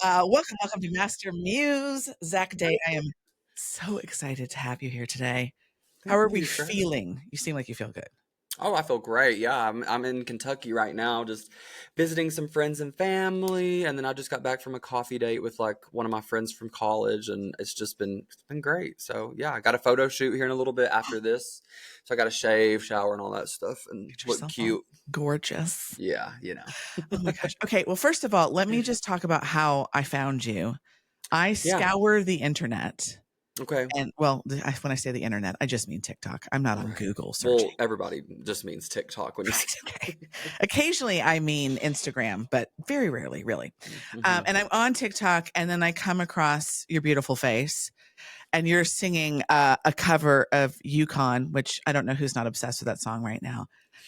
Welcome to Master Muse. Zach Day, I am so excited to have you here today. How are Thank we you for having me. feeling? You seem like you feel good. Oh, I feel great. Yeah, I'm in Kentucky right now, just visiting some friends and family, and then I just got back from a coffee date with like one of my friends from college, and it's been great. So yeah, I got a photo shoot here in a little bit after this, so I got to shave, shower, and all that stuff, and Get look yourself all cute. gorgeous. Yeah, Oh my gosh. Okay, well, first of all, let me just talk about how I found you. I yeah. scour the internet. Okay. And well, when I say the internet, I just mean TikTok. I'm not on Right. Google Well, searching. everybody just means TikTok when you say. Right. Okay. Occasionally, I mean Instagram, but very rarely, really. Mm-hmm. And I'm on TikTok, and then I come across your beautiful face, and you're singing a cover of Yukon, which I don't know who's not obsessed with that song right now.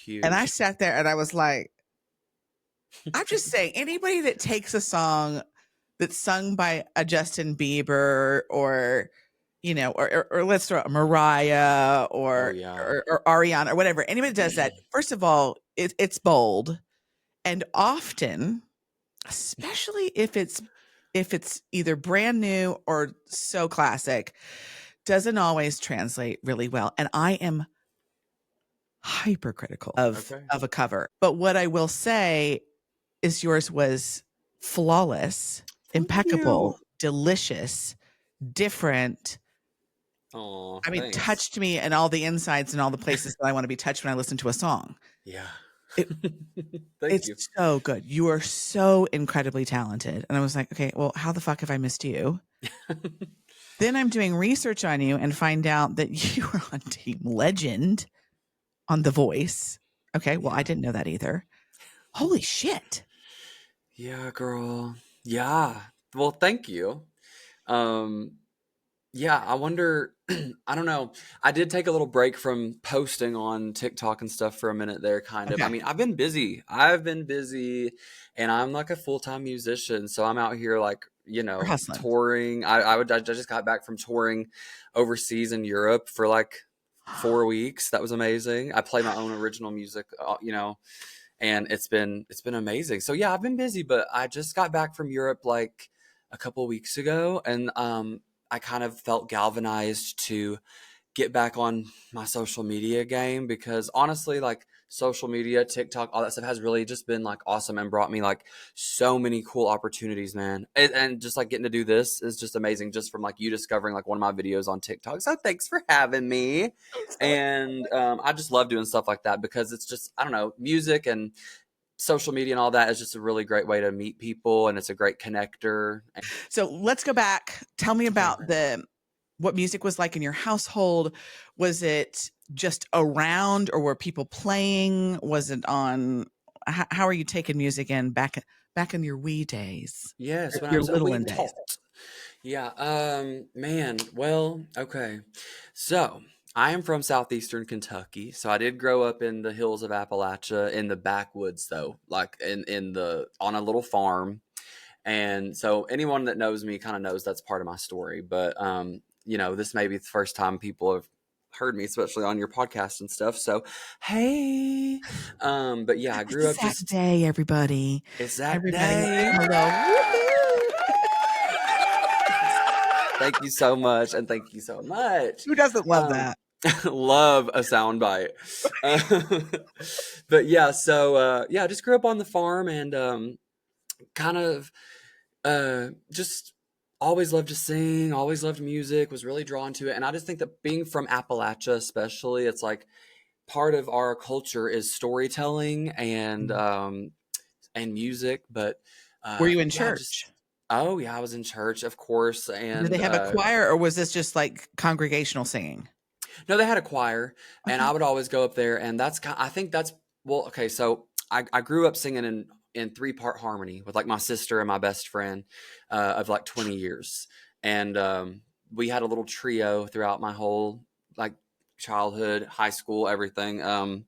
And I Huge. sat there and I was like, I'm just saying, anybody that takes a song that's sung by a Justin Bieber or, or let's throw out Mariah Oh or, yeah. or Ariana or whatever, anybody that does that, first of all, it's bold. And often, especially if it's either brand new or so classic, doesn't always translate really well. And I am hypercritical of Okay. of a cover. But what I will say is yours was flawless, Thank you. impeccable, delicious, different. Oh, I mean, thanks. touched me in all the insides and all the places that I want to be touched when I listen to a song. Yeah. It, Thank it's you. so good. You are so incredibly talented. And I was like, okay, well, how the fuck have I missed you? Then I'm doing research on you and find out that you are on Team Legend on The Voice. Okay, well, I Yeah. didn't know that either. Holy shit. Yeah, girl. Yeah. Well, thank you. Um, yeah, I wonder, I don't know. I did take a little break from posting on TikTok and stuff for a minute there, kind of. I Okay. mean, I've been busy. I've been busy, and I'm like a full-time musician, so I'm out here like, We're hustling. touring. I just got back from touring overseas in Europe for like 4 weeks. That was amazing. I play my own original music, and it's been amazing. So yeah, I've been busy, but I just got back from Europe like a couple weeks ago, and I kind of felt galvanized to get back on my social media game because honestly, like social media, TikTok, all that stuff has really just been like awesome and brought me like so many cool opportunities, man. And just like getting to do this is just amazing, just from like you discovering like one of my videos on TikTok. So thanks for having me. And I just love doing stuff like that because it's just, I don't know, music and social media and all that is just a really great way to meet people, and it's a great connector. So let's go back. Tell me Okay. about what music was like in your household. Was it just around, or were people playing? Was it on? How are you taking music in back in your wee days, Yes, when I your was a little wee in days? tot. Yeah, man, well, okay. So, I am from southeastern Kentucky. So I did grow up in the hills of Appalachia in the backwoods though, like in the on a little farm. And so anyone that knows me kind of knows that's part of my story, but this may be the first time people have heard me, especially on your podcast and stuff. So, hey. But yeah, I grew It's up Zach just Day, everybody. it's that Everybody, day. hello. Woohoo! Thank you so much, and thank you so much. Who doesn't love Um, that? love a soundbite. But yeah, so yeah, I just grew up on the farm and kind of just always loved to sing, always loved music, was really drawn to it. And I just think that being from Appalachia, especially, it's like part of our culture is storytelling and music. But Were you in yeah, just church? oh yeah, I was in church, of course, Did they and have a choir, or was this just like congregational singing? no, they had a choir, and Okay. I would always go up there, and I think that's well, okay. So I grew up singing in 3-part harmony with like my sister and my best friend of like 20 years, and we had a little trio throughout my whole like childhood, high school, everything.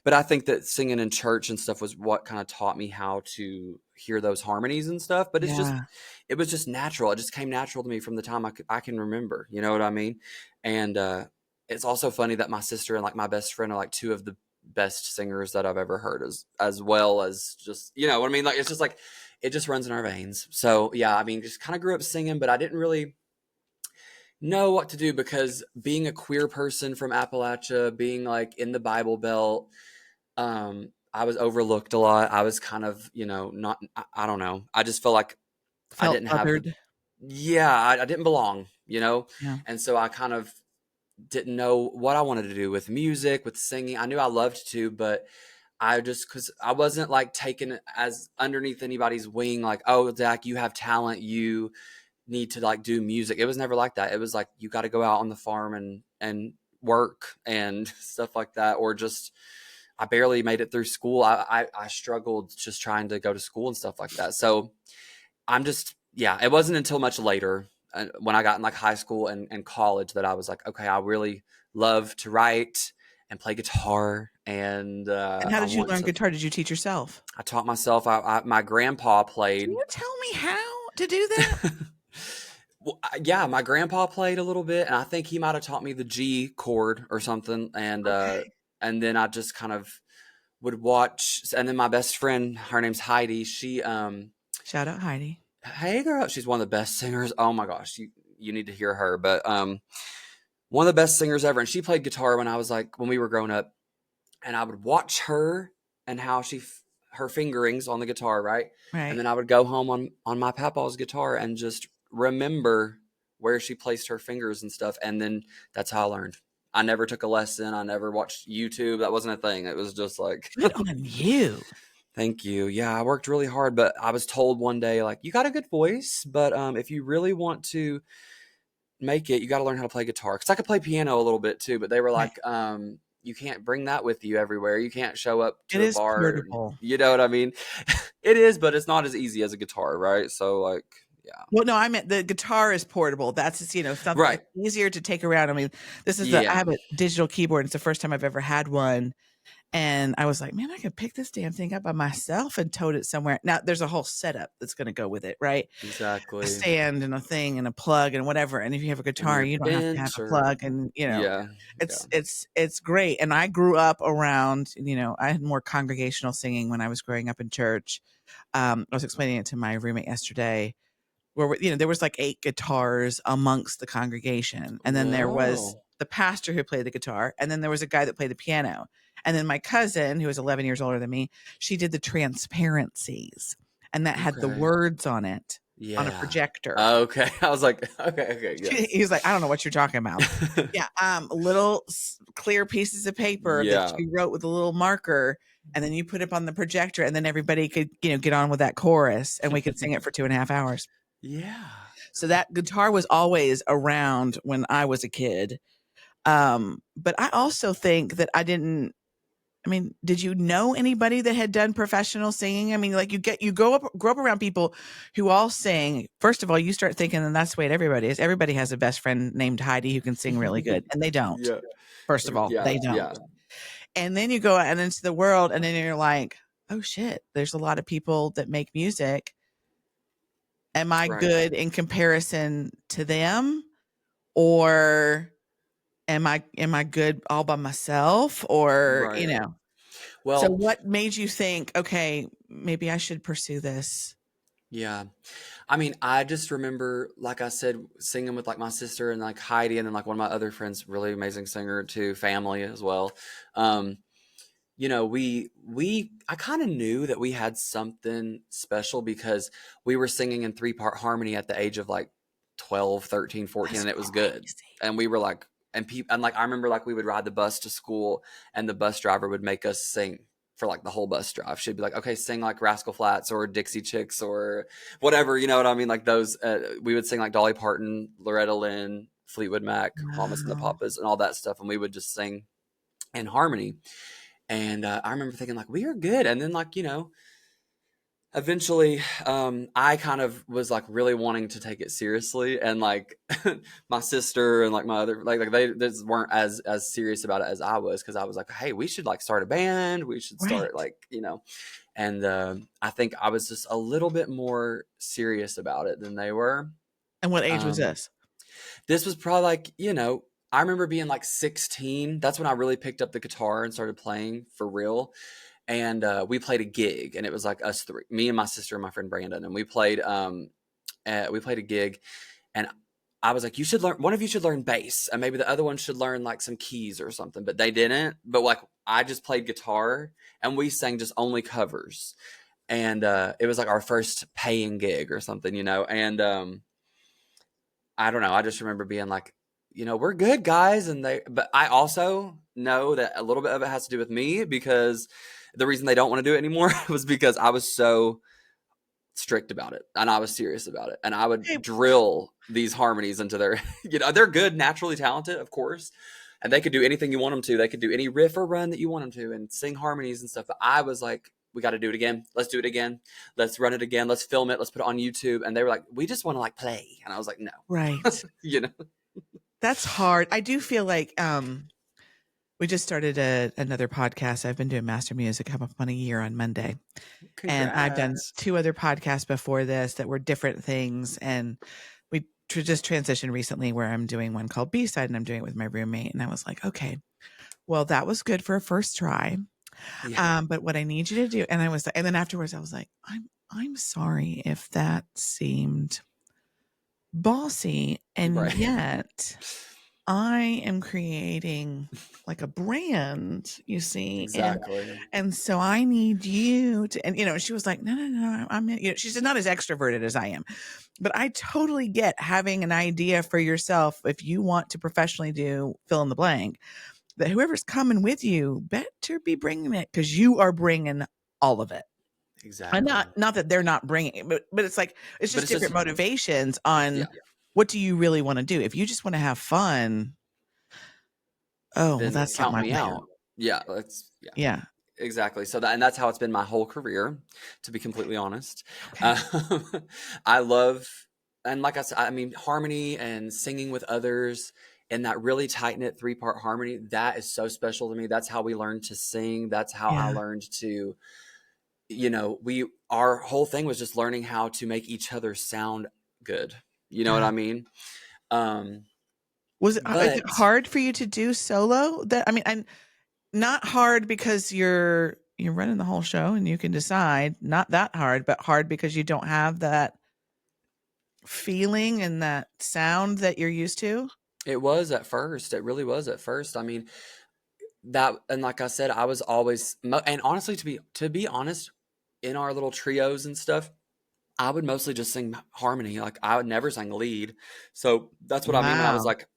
But I think that singing in church and stuff was what kind of taught me how to hear those harmonies and stuff. But Yeah. it was just natural. It just came natural to me from the time I can remember. You know what I mean? And it's also funny that my sister and like my best friend are like two of the best singers that I've ever heard, as well as just, you know what I mean? Like it's just like it just runs in our veins. So yeah, I mean, just kind of grew up singing, but I didn't really know what to do because being a queer person from Appalachia, being like in the Bible Belt, I was overlooked a lot. I was kind of, not, I don't know. I just felt like I Felt didn't have the, othered. yeah, I didn't belong. Yeah. And so I kind of didn't know what I wanted to do with music, with singing. I knew I loved to, but because I wasn't like taken as underneath anybody's wing, like, oh, Zach, you have talent. You need to like do music. It was never like that. It was like, you got to go out on the farm and work and stuff like that. Or just, I barely made it through school. I struggled just trying to go to school and stuff like that. So yeah, it wasn't until much later when I got in like high school and college that I was like, okay, I really love to write and play guitar. And And how did you learn guitar? Did you teach yourself? I taught myself. My grandpa Can played. you tell me how to do that? Well, yeah, my grandpa played a little bit, and I think he might have taught me the G chord or something. Okay. And then I just kind of would watch. And then my best friend, her name's Heidi. She Shout out Heidi. hey girl, she's one of the best singers. Oh my gosh, you need to hear her. But one of the best singers ever, and she played guitar when we were growing up, and I would watch her and how her fingerings on the guitar, right? And Right. then I would go home on my papa's guitar and just remember where she placed her fingers and stuff, and then that's how I learned. I never took a lesson. I never watched YouTube. That wasn't a thing. It was just like, Good on you. thank you. Yeah, I worked really hard, but I was told one day, like, you got a good voice, but if you really want to make it, you got to learn how to play guitar. Because I could play piano a little bit too, but they were Right. like, you can't bring that with you everywhere. You can't show up It to a is bar. portable. You know what I mean? It is, but it's not as easy as a guitar, right? So, like, yeah. Well, no, I meant the guitar is portable. That's just, something Right. it's easier to take around. I mean, I Yeah. have a digital keyboard. It's the first time I've ever had one. And I was like, man, I could pick this damn thing up by myself and tote it somewhere. Now there's a whole setup that's going to go with it, right? A Exactly. stand and a thing and a plug and whatever. And if you have a And guitar, your you don't have to have bench a or, plug. And yeah. Yeah. it's great. And I grew up around, I had more congregational singing when I was growing up in church. I was explaining it to my roommate yesterday where there was like 8 guitars amongst the congregation, and then there was Whoa. the pastor who played the guitar, and then there was a guy that played the piano, and then my cousin, who was 11 years older than me, she did the transparencies, and that had the Okay. words on it on a Yeah. projector. Okay. I was like, okay. Yes. He was like, I don't know what you're talking about. Yeah, little clear pieces of paper that Yeah. you wrote with a little marker, and then you put it on the projector, and then everybody could get on with that chorus, and we could sing it for 2.5 hours. Yeah. So that guitar was always around when I was a kid. But I also think that I mean, did you know anybody that had done professional singing? I mean, like you grow up around people who all sing. First of all, you start thinking, and that's the way everybody is. Everybody has a best friend named Heidi who can sing really good, and they don't. Yeah. First of all, Yeah. they don't. Yeah. And then you go out and into the world, and then you're like, oh shit, there's a lot of people that make music. Am I Right. good in comparison to them? Or am I good all by myself? Or, Right. so Well, what made you think, okay, maybe I should pursue this? yeah. I mean, I just remember, like I said, singing with like my sister and like Heidi, and then like one of my other friends, really amazing singer too, family as well. Um, I kind of knew that we had something special because we were singing in 3-part harmony at the age of like 12, 13, 14, That's and it was good. crazy. And we were like, and like, I remember like we would ride the bus to school and the bus driver would make us sing for like the whole bus drive. She'd be like, okay, sing like Rascal Flats or Dixie Chicks or whatever, you know what I mean? Like those, we would sing like Dolly Parton, Loretta Lynn, Fleetwood Mac, Mamas and the Wow. Papas, and all that stuff. And we would just sing in harmony. And I remember thinking like, we are good. And then like, eventually I kind of was like really wanting to take it seriously. And like my sister and like my other, like they just weren't as serious about it as I was. Cause I was like, hey, we should like start a band. We should start Right. like. And I think I was just a little bit more serious about it than they were. And what age was Um, this? this was probably like, I remember being like 16. That's when I really picked up the guitar and started playing for real. and we played a gig, and it was like us three, me and my sister and my friend Brandon, and we played a gig, and I was like, you should learn, one of you should learn bass, and maybe the other one should learn like some keys or something, but they didn't. But like, I just played guitar, and we sang just only covers, and it was like our first paying gig or something, and I don't know, I just remember being like, we're good, guys. But I also know that a little bit of it has to do with me, because the reason they don't want to do it anymore was because I was so strict about it, and I was serious about it, and I would Hey, drill these harmonies into their, they're good, naturally talented, of course, and they could do anything you want them to. They could do any riff or run that you want them to and sing harmonies and stuff. But I was like, we got to do it again. Let's do it again. Let's run it again. Let's film it. Let's put it on YouTube. And they were like, we just want to like play. And I was like, no, right. you know, That's hard. I do feel like we just started another podcast. I've been doing Master Music coming up on a year on Monday. And I've done congrats. 2 other podcasts before this that were different things. And we just transitioned recently where I'm doing one called B-Side, and I'm doing it with my roommate. And I was like, okay, well, that was good for a first try. Yeah. But what I need you to do, and and then afterwards I was like, I'm sorry if that seemed bossy. And Right. yet I am creating like a brand, you see, Exactly. and so I need you to, and she was like, no, no, no, she's not as extroverted as I am, but I totally get having an idea for yourself. If you want to professionally do fill in the blank, that whoever's coming with you better be bringing it, because you are bringing all of it. And Exactly. not that they're not bringing it, but it's like, it's But just it's just, different motivations on yeah. what do you really want to do. If you just want to have fun, oh, well, Then that's not count my me plan. out. Yeah. Yeah. Yeah. Exactly. And that's how it's been my whole career, to be completely honest. Okay. Um, I love, and like I said, I mean, harmony and singing with others in that really tight knit 3-part harmony, that is so special to me. That's how we learned to sing. That's how I Yeah. learned to, our whole thing was just learning how to make each other sound good. You know what Yeah. I mean? Um, Is it but hard for you to do solo? That, I mean, and not hard because you're running the whole show and you can decide. Not that hard, but hard because you don't have that feeling and that sound that you're used to. it was at first. It really was at first. I mean, that, and like I said, I was always, and honestly, to be honest, in our little trios and stuff, I would mostly just sing harmony. Like, I would never sing lead. So that's what I mean when I was Wow. like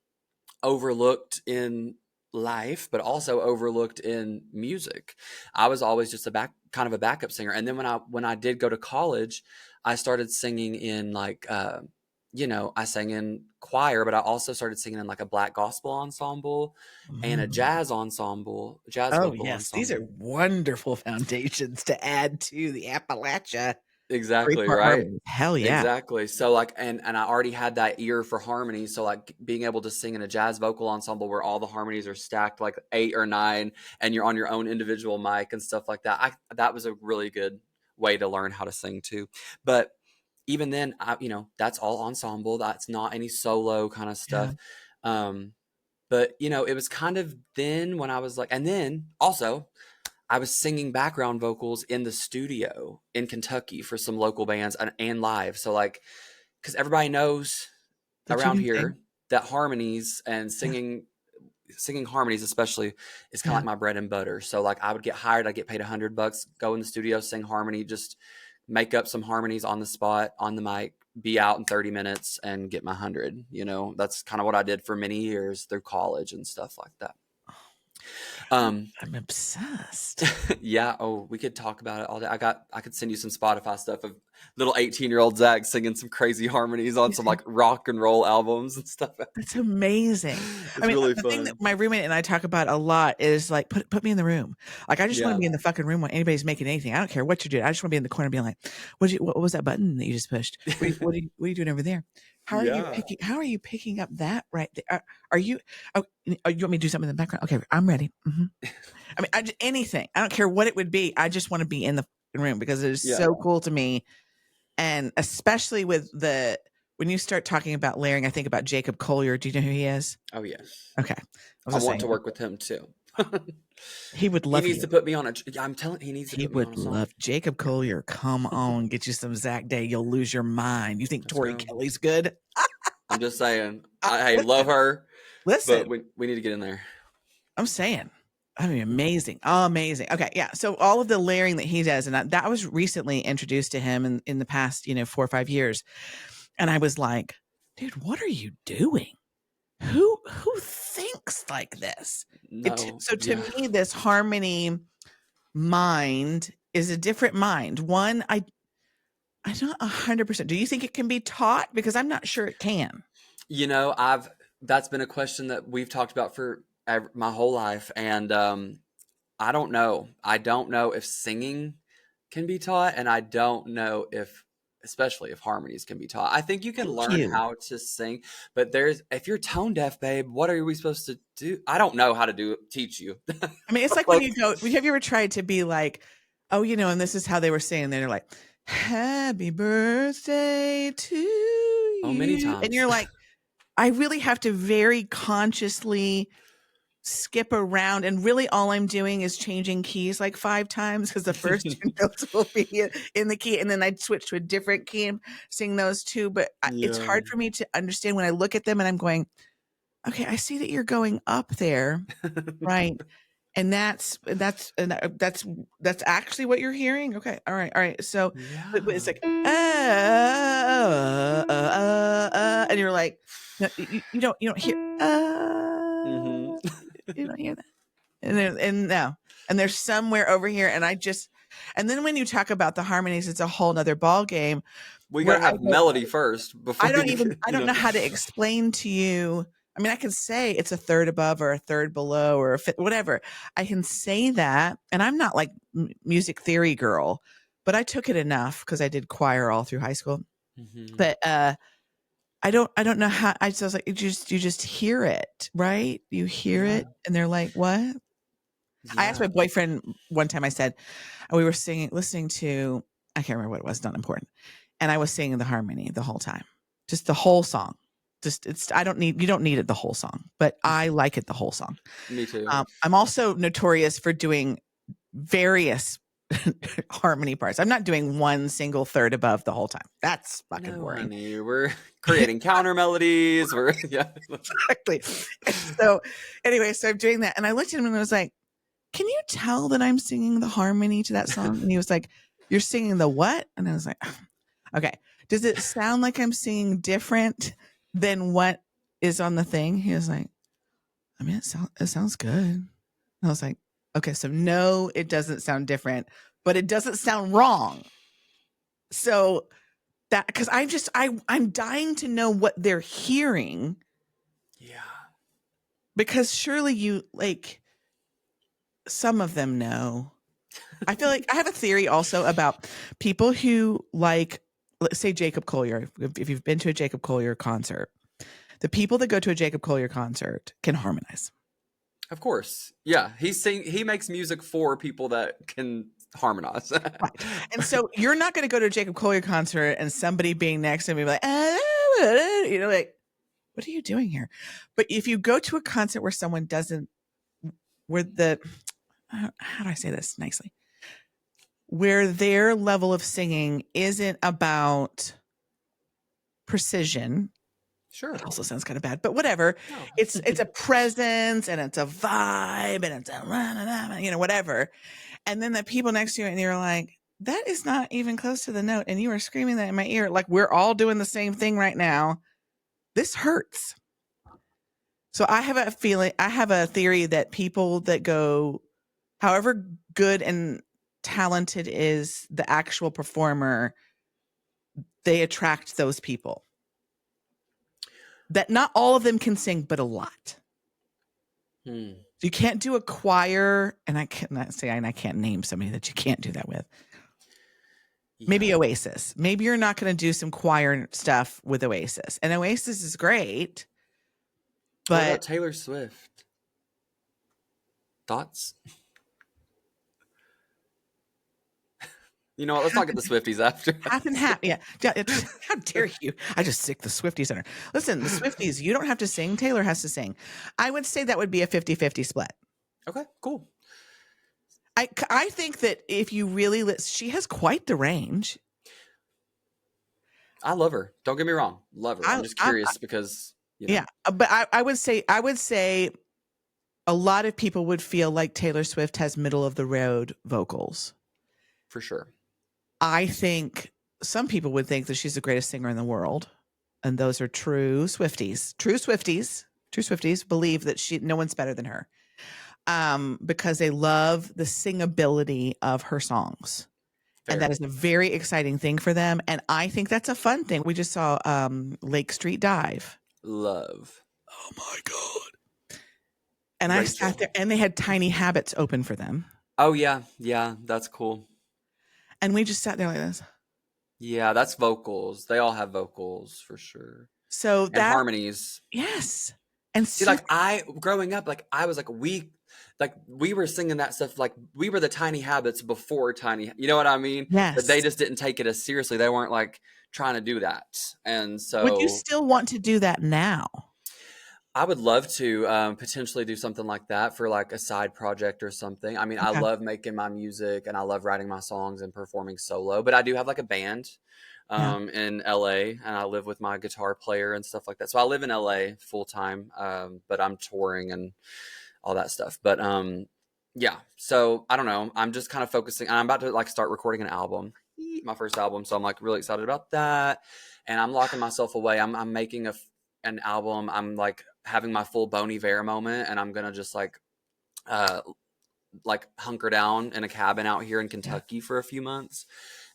overlooked in life, but also overlooked in music. I was always just kind of a backup singer. And then when I did go to college, I started singing in like I sang in choir, but I also started singing in like a black gospel ensemble and a Mhm. jazz Oh, vocal yes. These are ensemble. wonderful foundations to add to the Appalachia Exactly, 3-part right? harmony. Hell yeah. Exactly. So like, and I already had that ear for harmony. So like, being able to sing in a jazz vocal ensemble where all the harmonies are stacked like 8 or 9, and you're on your own individual mic and stuff like that. That was a really good way to learn how to sing too. But even then, that's all ensemble. That's not any solo kind of Yeah. stuff. But it was kind of then when I was like, and then also I was singing background vocals in the studio in Kentucky for some local bands, and live. So like, because everybody knows That you around can sing. here that harmonies and Yeah. singing harmonies especially is kind of Yeah. like my bread and butter. So like, I would get hired, I'd get paid $100, go in the studio, sing harmony, just make up some harmonies on the spot, on the mic, be out in 30 minutes and get my 100. That's kind of what I did for many years through college and stuff like that. Um, I'm obsessed. yeah. Oh, we could talk about it all day. I could send you some Spotify stuff of little 18-year-old Zach singing some crazy harmonies on You some see? like rock and roll albums and stuff. That's amazing. I It's mean, really the thing that fun. my roommate and I talk about a lot is like, put me in the room. Like, I just want to Yeah. be in the fucking room when anybody's making anything. I don't care what you're doing. I just want to be in the corner being like, what was that button that you just pushed? What are you doing over there? Yeah. How are you picking up that right there? Are you, oh, you want me to do something in the background? Okay, I'm ready. I mean, anything. I don't care what it would be. I just want to be in the fucking room because it is Yeah. so cool to me. And especially with when you start talking about layering, I think about Jacob Collier. Do you know who he is? Oh yes. Okay. I was I just want to saying, work with him too. he would He love needs you. to put me on a. I'm telling. He needs to He put me on would a song. love Jacob Collier. Come on, get you some Zach Day. You'll lose your mind. You think Let's Tori go. Kelly's good? I'm just saying. I love Listen, her, listen. but we need to get in there. I'm saying, I mean, amazing, amazing. Okay, yeah. So all of the layering that he does, and that was recently introduced to him in the past, 4 or 5 years, and I was like, dude, what are you doing? Who thinks like this? No. So to Yeah. me, this harmony mind is a different mind. One, I'm not 100%. Do you think it can be taught? Because I'm not sure it can. That's been a question that we've talked about for my whole life, and I don't know. I don't know if singing can be taught, and I don't know especially if harmonies can be taught. I think you can Thank learn you. how to sing, but if you're tone deaf, babe, what are we supposed to do? I don't know how to teach you. I mean, it's like when Like, you go, have you ever tried to be like, oh, and this is how they were saying, they're like, happy birthday to oh, many you. And times. you're like, I really have to very consciously skip around. And really all I'm doing is changing keys like 5 times because the first two notes will be in the key. And then I'd switch to a different key and sing those two. But it's Yeah. hard for me to understand when I look at them and I'm going, okay, I see that you're going up there. Right. And that's actually what you're hearing. Okay. All right. All right. So, but it's Yeah. like, and you're like, no, you don't hear, Hmm. you don't hear that. And no, and there's somewhere over here. And then when you talk about the harmonies, it's a whole nother ball game We where gotta have melody first before you get, I don't know how to explain to you. I mean, I can say it's a third above or a third below or a fifth, whatever. I can say that. And I'm not like music theory girl, but I took it enough because I did choir all through high school. Mhm. But I don't know how. I just was like, you just hear it, right? You hear Yeah. it, and they're like, what? I asked Yeah. my boyfriend one time. I said we were listening to, I can't remember what it was, not important, and I was singing the harmony the whole time, just the whole song. Just you don't need it the whole song, but I like it the whole song. Me too. I'm also notorious for doing various harmony parts. I'm not doing one single third above the whole time. That's fucking No, boring. honey, we're creating counter melodies. Yeah. Exactly. And so anyway, so I'm doing that, and I looked at him and I was like, can you tell that I'm singing the harmony to that song? And he was like, you're singing the what? And I was like, okay. Does it sound like I'm singing different than what is on the thing? He was like, I mean, it sounds good. And I was like, okay, so no, it doesn't sound different, but it doesn't sound wrong. So because I'm dying to know what they're hearing, Yeah. because surely you like, some of them know. I feel like I have a theory also about people who like, let's say Jacob Collier. If you've been to a Jacob Collier concert, the people that go to a Jacob Collier concert can harmonize. Of course. Yeah. He makes music for people that can harmonize. Right. And so you're not going to go to a Jacob Collier concert and somebody being next to me like, like, what are you doing here? But if you go to a concert where someone doesn't, where how do I say this nicely? Where their level of singing isn't about precision. Sure. It also sounds kind of bad, but whatever. No. It's a presence and it's a vibe and it's whatever. And then the people next to you and you're like, that is not even close to the note. And you are screaming that in my ear. Like we're all doing the same thing right now. This hurts. So I have a theory that people that go, however good and talented is the actual performer, they attract those people. That not all of them can sing, but a lot. Hmm. You can't do a choir, and I can't name somebody that you can't do that with. Yeah. Maybe Oasis. Maybe you're not going to do some choir stuff with Oasis. And Oasis is great. What about But Taylor Swift? Thoughts? You know what? Let's Half not get the Swifties after half and us. half. Yeah. How dare you? I just sick the Swifties on her. Listen, the Swifties, you don't have to sing. Taylor has to sing. I would say that would be a 50-50 split. Okay, cool. I think that if you really she has quite the range. I love her. Don't get me wrong. Love her. I'm just I curious because, yeah, but I would say a lot of people would feel like Taylor Swift has middle of the road vocals. for sure. I think some people would think that she's the greatest singer in the world. And those are true Swifties. True Swifties believe that no one's better than her. Because they love the singability of her songs. And that Fair. is a very exciting thing for them. And I think that's a fun thing. We just saw Lake Street Dive. Love. Oh my God. And I Rachel. sat there and they had Tiny Habits open for them. Oh, yeah. Yeah, that's cool. And we just sat there like this. Yeah, that's vocals. They all have vocals for sure. So And that, harmonies. yes. And See, like growing up, like I was like we were singing that stuff like we were the Tiny Habits before Tiny. You know what I mean? But they yes. just didn't take it as seriously. They weren't like trying to do that. And Would you so still want to do that now? I would love to potentially do something like that for like a side project or something. I mean, I Okay. love making my music and I love writing my songs and performing solo, but I do have like a band Yeah. in LA and I live with my guitar player and stuff like that. So I live in LA full time, but I'm touring and all that stuff. But yeah, so I don't know. I'm just kind of focusing. I'm about to like start recording an album, my first album. So I'm like really excited about that. And I'm locking myself away. I'm making an album. I'm like having my full Bon Iver moment, and I'm gonna just like hunker down in a cabin out here in Kentucky for a few months.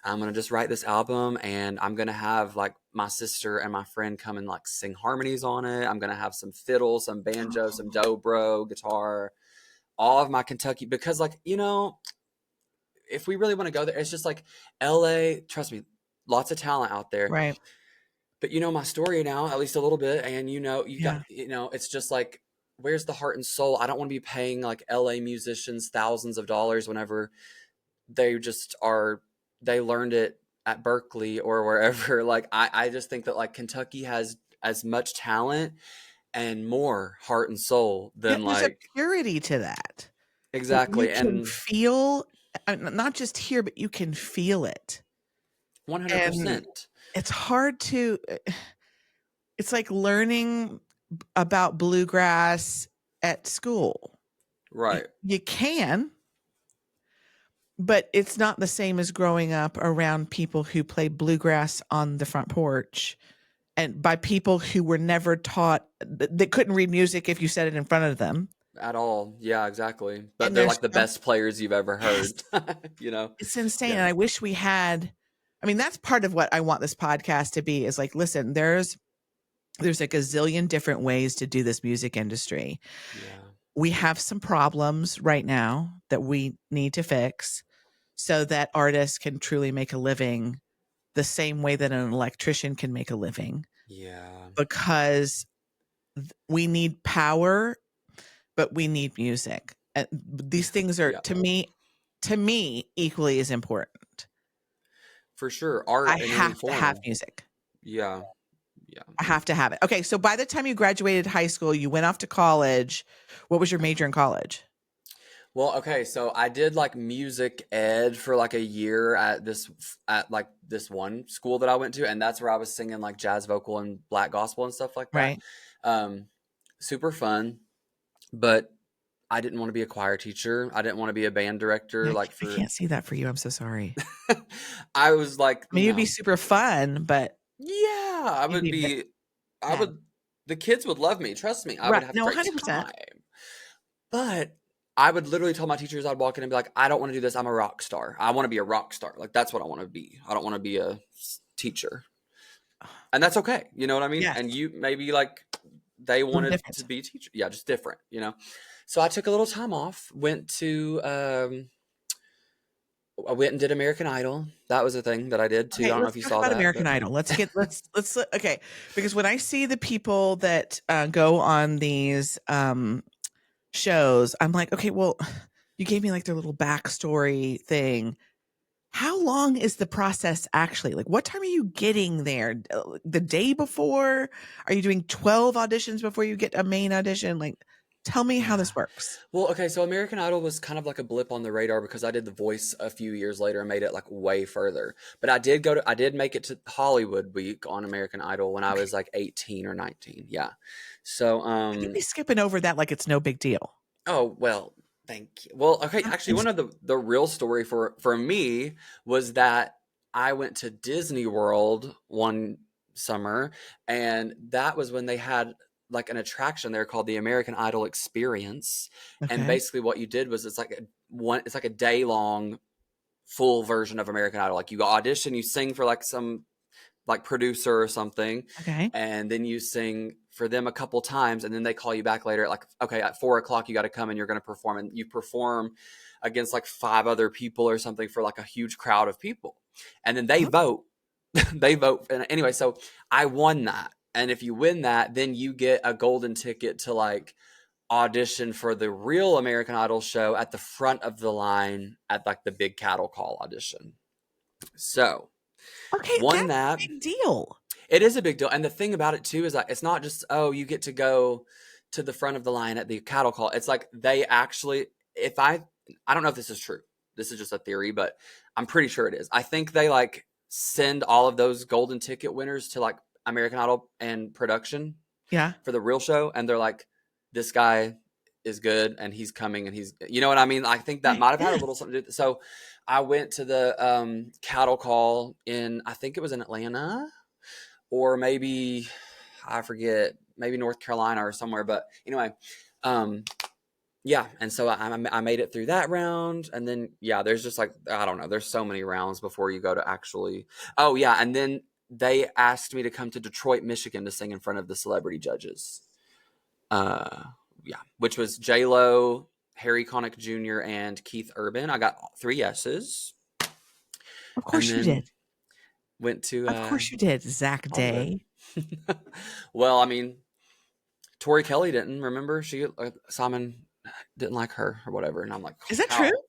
I'm gonna just write this album, and I'm gonna have like my sister and my friend come and like sing harmonies on it. I'm gonna have some fiddle, some banjo, some dobro, guitar, all of my Kentucky, because like, you know, if we really want to go there, it's just like LA, trust me, lots of talent out there. Right. But you know my story now, at least a little bit, and you Yeah. got, it's just like, where's the heart and soul? I don't want to be paying like LA musicians thousands of dollars whenever they just are, they learned it at Berkeley or wherever. Like I just think that like Kentucky has as much talent and more heart and soul Yeah, than there's a like purity to that. You exactly. can And feel, not just hear, but you can feel it. And 100%. it's hard to, it's like learning about bluegrass at school. Right. You can, but it's not the same as growing up around people who play bluegrass on the front porch and by people who were never taught, that couldn't read music if you said it in front of them. At all. Yeah, exactly. But And they're there's like the best players you've ever yes, heard. You know? it's insane. Yeah. And I wish we had, I mean, that's part of what I want this podcast to be is like, listen, there's like a zillion different ways to do this music industry. Yeah. We have some problems right now that we need to fix so that artists can truly make a living the same way that an electrician can make a living. Yeah. Because we need power, but we need music. And these things are Yeah. to me equally as important. For sure. Art I in any have to have form. music. Yeah. Yeah. I have to have it. Okay, so by the time you graduated high school, you went off to college. What was your major in college? Well, okay, so I did like music ed for like a year at this one school that I went to, and that's where I was singing like jazz vocal and black gospel and stuff like that. Right. Super fun, but I didn't want to be a choir teacher. I didn't want to be a band director. Yeah, Like I can't see that for you. I'm so sorry. I was like, I mean, it'd be super fun, but yeah, I would be, I yeah. would, the kids would love me. Trust me, I would Right. have No, a great 100%. time. But I would literally tell my teachers, I'd walk in and be like, I don't want to do this. I'm a rock star. I want to be a rock star. Like, that's what I want to be. I don't want to be a teacher. And that's okay. You know what I mean? Yes. And you maybe like they wanted different. to be a teacher. Yeah, just different, you know? So I took a little time off, I went and did American Idol. That was a thing that I did too. Okay, I don't know let's if you talk saw about that. American Idol. Let's okay, because when I see the people that go on these shows, I'm like, okay, well, you gave me like their little backstory thing. How long is the process actually? Like, what time are you getting there? The day before? Are you doing 12 auditions before you get a main audition? Like, tell me how Yeah. this works. Well, okay, so American Idol was kind of like a blip on the radar because I did The Voice a few years later and made it like way further. But I did make it to Hollywood Week on American Idol when I Okay. was like 18 or 19. Yeah. So, I could be skipping over that like it's no big deal. oh, well, thank you. Well, okay, actually one of the real story for me was that I went to Disney World one summer, and that was when they had like an attraction there called the American Idol Experience. And Okay. basically what you did was it's like a day long full version of American Idol. Like you audition, you sing for like some like producer or something, Okay. and then you sing for them a couple times, and then they call you back later at like, okay, at 4 o'clock you got to come and you're going to perform, and you perform against like 5 other people or something for like a huge crowd of people, and then they Oh, vote. They vote, and anyway, so I won that, and if you win that, then you get a golden ticket to like audition for the real American Idol show at the front of the line at like the big cattle call audition. So okay. won That's that. a big deal. It is a big deal. And the thing about it too is that it's not just, oh, you get to go to the front of the line at the cattle call. It's like they actually, if I don't know if this is true. This is just a theory, but I'm pretty sure it is. I think they like send all of those golden ticket winners to like American Idol and production Yeah. for the real show. And they're like, this guy is good and he's coming and he's, you know what I mean? I think that I might have had a little guess. something to do with it. So I went to the cattle call I think it was in Atlanta, or maybe I forget, maybe North Carolina or somewhere. But anyway, um, yeah. And so I made it through that round, and then yeah, there's just like I don't know, there's so many rounds before you go to actually. Oh yeah, and then they asked me to come to Detroit, Michigan, to sing in front of the celebrity judges. Uh, yeah, which was J Lo, Harry Connick Jr., and Keith Urban. I got 3 yeses, Of and course you then did. went to Of course you did, Zach Hollywood. Day. Well, I mean, Tori Kelly didn't remember Simon didn't like her or whatever, and I'm like, Is that true? how?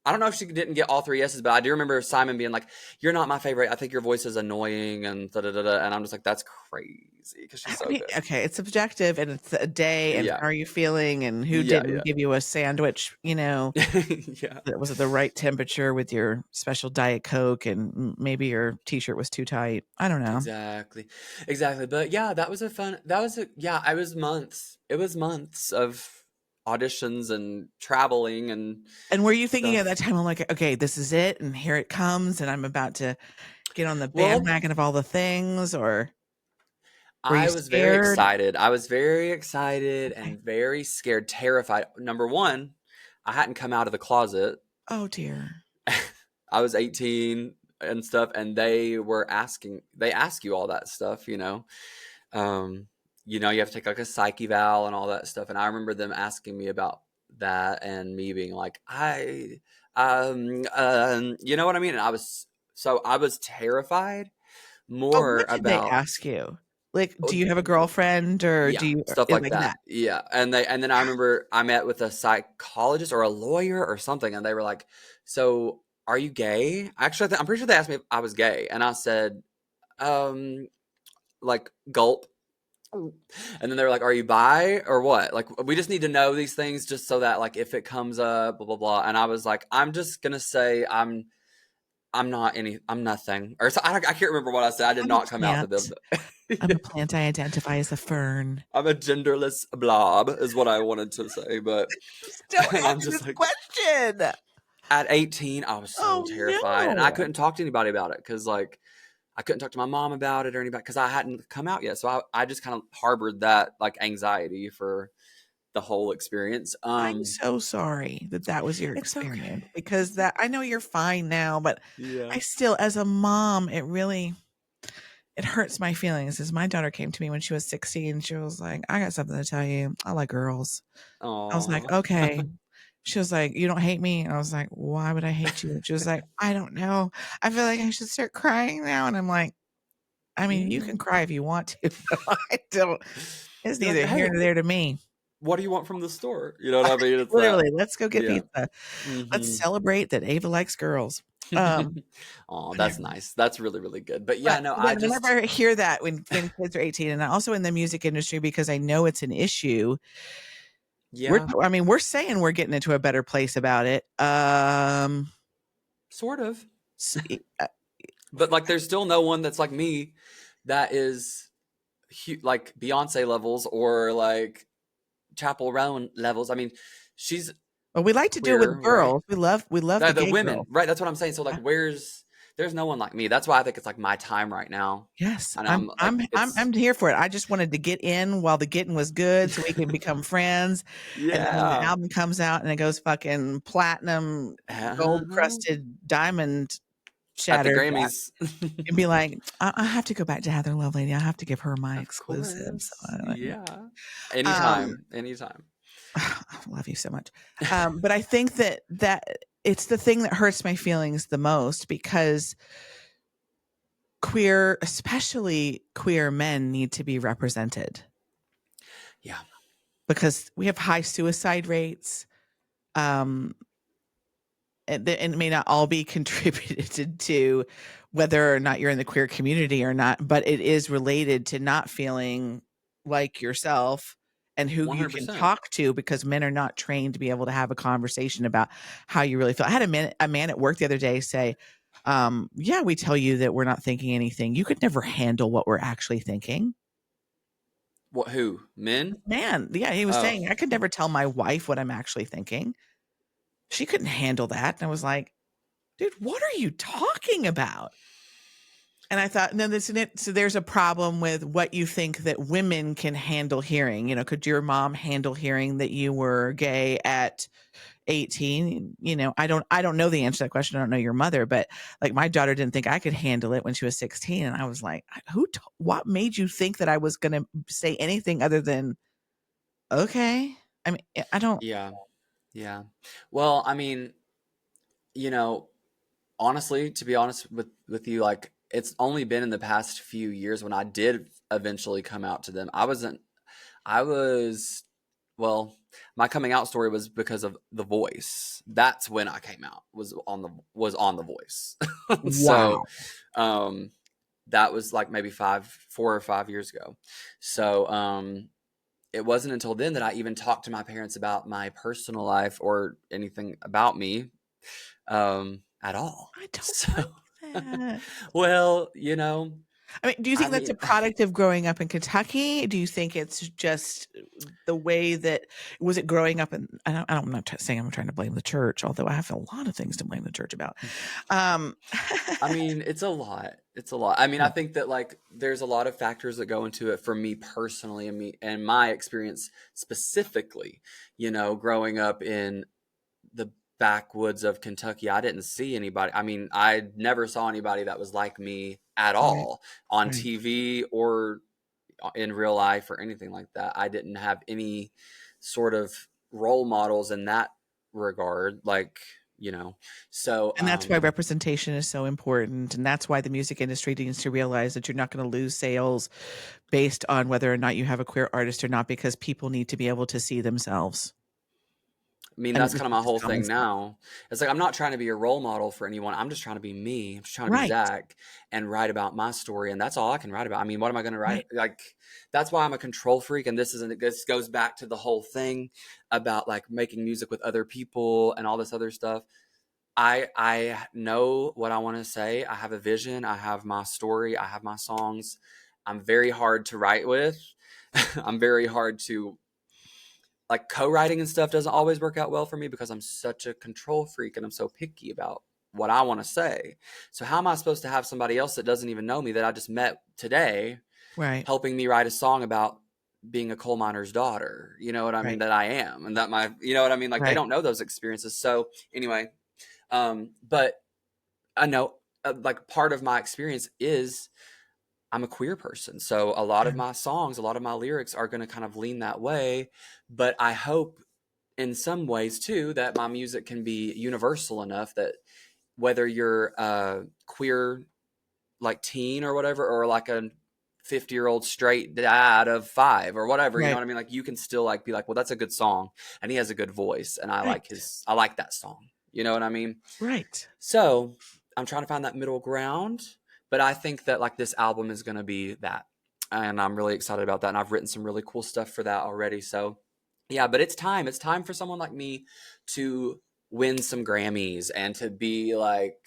I don't know if she didn't get all 3 yeses, but I do remember Simon being like, "You're not my favorite. I think your voice is annoying," and da da da da. And I'm just like, "That's crazy," because she's I so mean, good. okay, it's subjective and it's a day and Yeah, how are you feeling and who yeah, didn't yeah, give you a sandwich, yeah. that was at the right temperature with your special Diet Coke and maybe your t-shirt was too tight. I don't know. Exactly, exactly. But yeah, that was a fun. That was a yeah. I was months. It was months of auditions and traveling and And were you thinking at stuff. that time, I'm like, okay, this is it and here it comes and I'm about to get on the Well, bandwagon of all the things, or were you I was very scared? excited. I was very excited and very scared, terrified. Number one, I hadn't come out of the closet. Oh dear. I was 18 and stuff, and they ask you all that stuff, you know. You have to take like a psyche eval and all that stuff. And I remember them asking me about that and me being like, you know what I mean? And I was terrified Oh, more what did they about ask you? Like, do you have a girlfriend or yeah, do you stuff like like that. that? Yeah. And then I remember I met with a psychologist or a lawyer or something, and they were like, "So, are you gay?" Actually, I'm pretty sure they asked me if I was gay, and I said, um, like gulp. And then they were like, "Are you bi or what? Like, we just need to know these things just so that like if it comes up, blah blah blah." And I was like, "I'm just gonna say I'm nothing," or so, I can't remember what I said. I did I'm a not come out to them. plant. I'm a plant. I identify as a fern. I'm a genderless blob, is what I wanted to say, but Still and I'm asking just this like, question. at 18, I was so Oh terrified, and I no. couldn't talk to anybody about it because, like, I couldn't talk to my mom about it or anybody because I hadn't come out yet. So I just kind of harbored that like anxiety for the whole experience. I'm so sorry that that was your It's okay. experience, because It's that I know you're fine now, but yeah. I still, as a mom, it hurts my feelings. As my daughter came to me when she was 16, she was like, "I got something to tell you. I like girls." I was like, Aw. "Okay." She was like, "You don't hate me?" I was like, "Why would I hate you?" She was like, "I don't know. I feel like I should start crying now." And I'm like, I mean, you can Mm. cry if you want to. But I don't. It's You're like, neither here hey, nor there to me. what do you want from the store? You know what I mean? It's that. Literally, let's go get Yeah. pizza. Let's Hmm. celebrate that Ava likes girls. Um, Oh, but I that's nice. That's really, really good. But yeah, but no, I whenever just I hear that when kids are 18, and also in the music industry because I know it's an issue, yeah, we're saying we're getting into a better place about it. sort of. S But like, there's still no one that's like me that is like Beyonce levels or like Chapel Roan levels. I mean, she's well, we like to do it queer, with right? girls. We love the The gay women, girl. right? That's what I'm saying. So like, Uh, there's no one like me. That's why I think it's like my time right now. yes, And I'm I'm like, I'm I'm it's I'm here for it. I just wanted to get in while the getting was good so we can become friends, and then when the yeah. album comes out and it goes fucking platinum, gold Uh-huh. crusted diamond At the shattered, Grammys. and be like, I have to go back to Heather Lovelady. I have to give her my Of exclusives. course. Yeah. Um, Anytime. Anytime. I love you so much. But I think that it's the thing that hurts my feelings the most because queer, especially queer men, need to be represented Yeah. because we have high suicide rates. Um, and it may not all be contributed to whether or not you're in the queer community or not, but it is related to not feeling like yourself and who you can 100%. talk to because men are not trained to be able to have a conversation about how you really feel. I had a man at work the other day say, yeah, we tell you that we're not thinking anything. You could never handle what we're actually thinking. What, who? Men? Man, yeah, he was Oh, saying I could never tell my wife what I'm actually thinking. She couldn't handle that. And I was like, dude, what are you talking about? And I thought, no, this isn't it. So there's a problem with what you think that women can handle hearing. Could your mom handle hearing that you were gay at 18? I don't know the answer to that question. I don't know your mother, but like my daughter didn't think I could handle it when she was 16. And I was like, what made you think that I was going to say anything other than, okay? I mean, I don't, yeah. Yeah. Well, I mean, you know, honestly, to be honest with you, like it's only been in the past few years when I did eventually come out to them. I was well, my coming out story was because of The Voice. That's when I came out. Was on The Voice. So, wow. um that was like maybe 4 or 5 years ago. So, it wasn't until then that I even talked to my parents about my personal life or anything about me at all. I don't So, like that. well, I mean, do you I think that's a mean, product of growing up in Kentucky? Do you think it's just the way that was it growing up in I'm not saying I'm trying to blame the church, although I have a lot of things to blame the church about. Um I mean, it's a lot. It's a lot. I mean, I Yeah, think that like there's a lot of factors that go into it for me personally and me and my experience specifically, growing up in the backwoods of Kentucky. I didn't see anybody. I mean, I never saw anybody that was like me at right, all on right. TV or in real life or anything like that. I didn't have any sort of role models in that regard. Like, so, And that's why representation is so important. And that's why the music industry needs to realize that you're not going to lose sales based on whether or not you have a queer artist or not, because people need to be able to see themselves. I mean, And that's this kind of is my just whole common thing sense. now. It's like I'm not trying to be a role model for anyone. I'm just trying to be me. I'm just trying to be Right, Zach and write about my story, and that's all I can write about. I mean, what am I going to write? right. Like, that's why I'm a control freak, and this goes back to the whole thing about like making music with other people and all this other stuff. I know what I want to say. I have a vision. I have my story. I have my songs. I'm very hard to write with. I'm very hard to like co-writing and stuff doesn't always work out well for me because I'm such a control freak and I'm so picky about what I want to say. So how am I supposed to have somebody else that doesn't even know me that I just met today Right, helping me write a song about being a coal miner's daughter? You know what I mean? right, That I am and that you know what I mean? Like they right. don't know those experiences. So anyway, but I know like part of my experience is I'm a queer person. So a lot of Sure. my songs, a lot of my lyrics are going to kind of lean that way. But I hope in some ways too that my music can be universal enough that whether you're a queer like teen or whatever, or like a 50-year-old straight dad of 5 or whatever, you know Right, what I mean? Like you can still like be like, well, that's a good song and he has a good voice and I right. like that song. You know what I mean? Right. So I'm trying to find that middle ground, but I think that like this album is going to be that. And I'm really excited about that. And I've written some really cool stuff for that already. So yeah, but it's time. It's time for someone like me to win some Grammys and to be like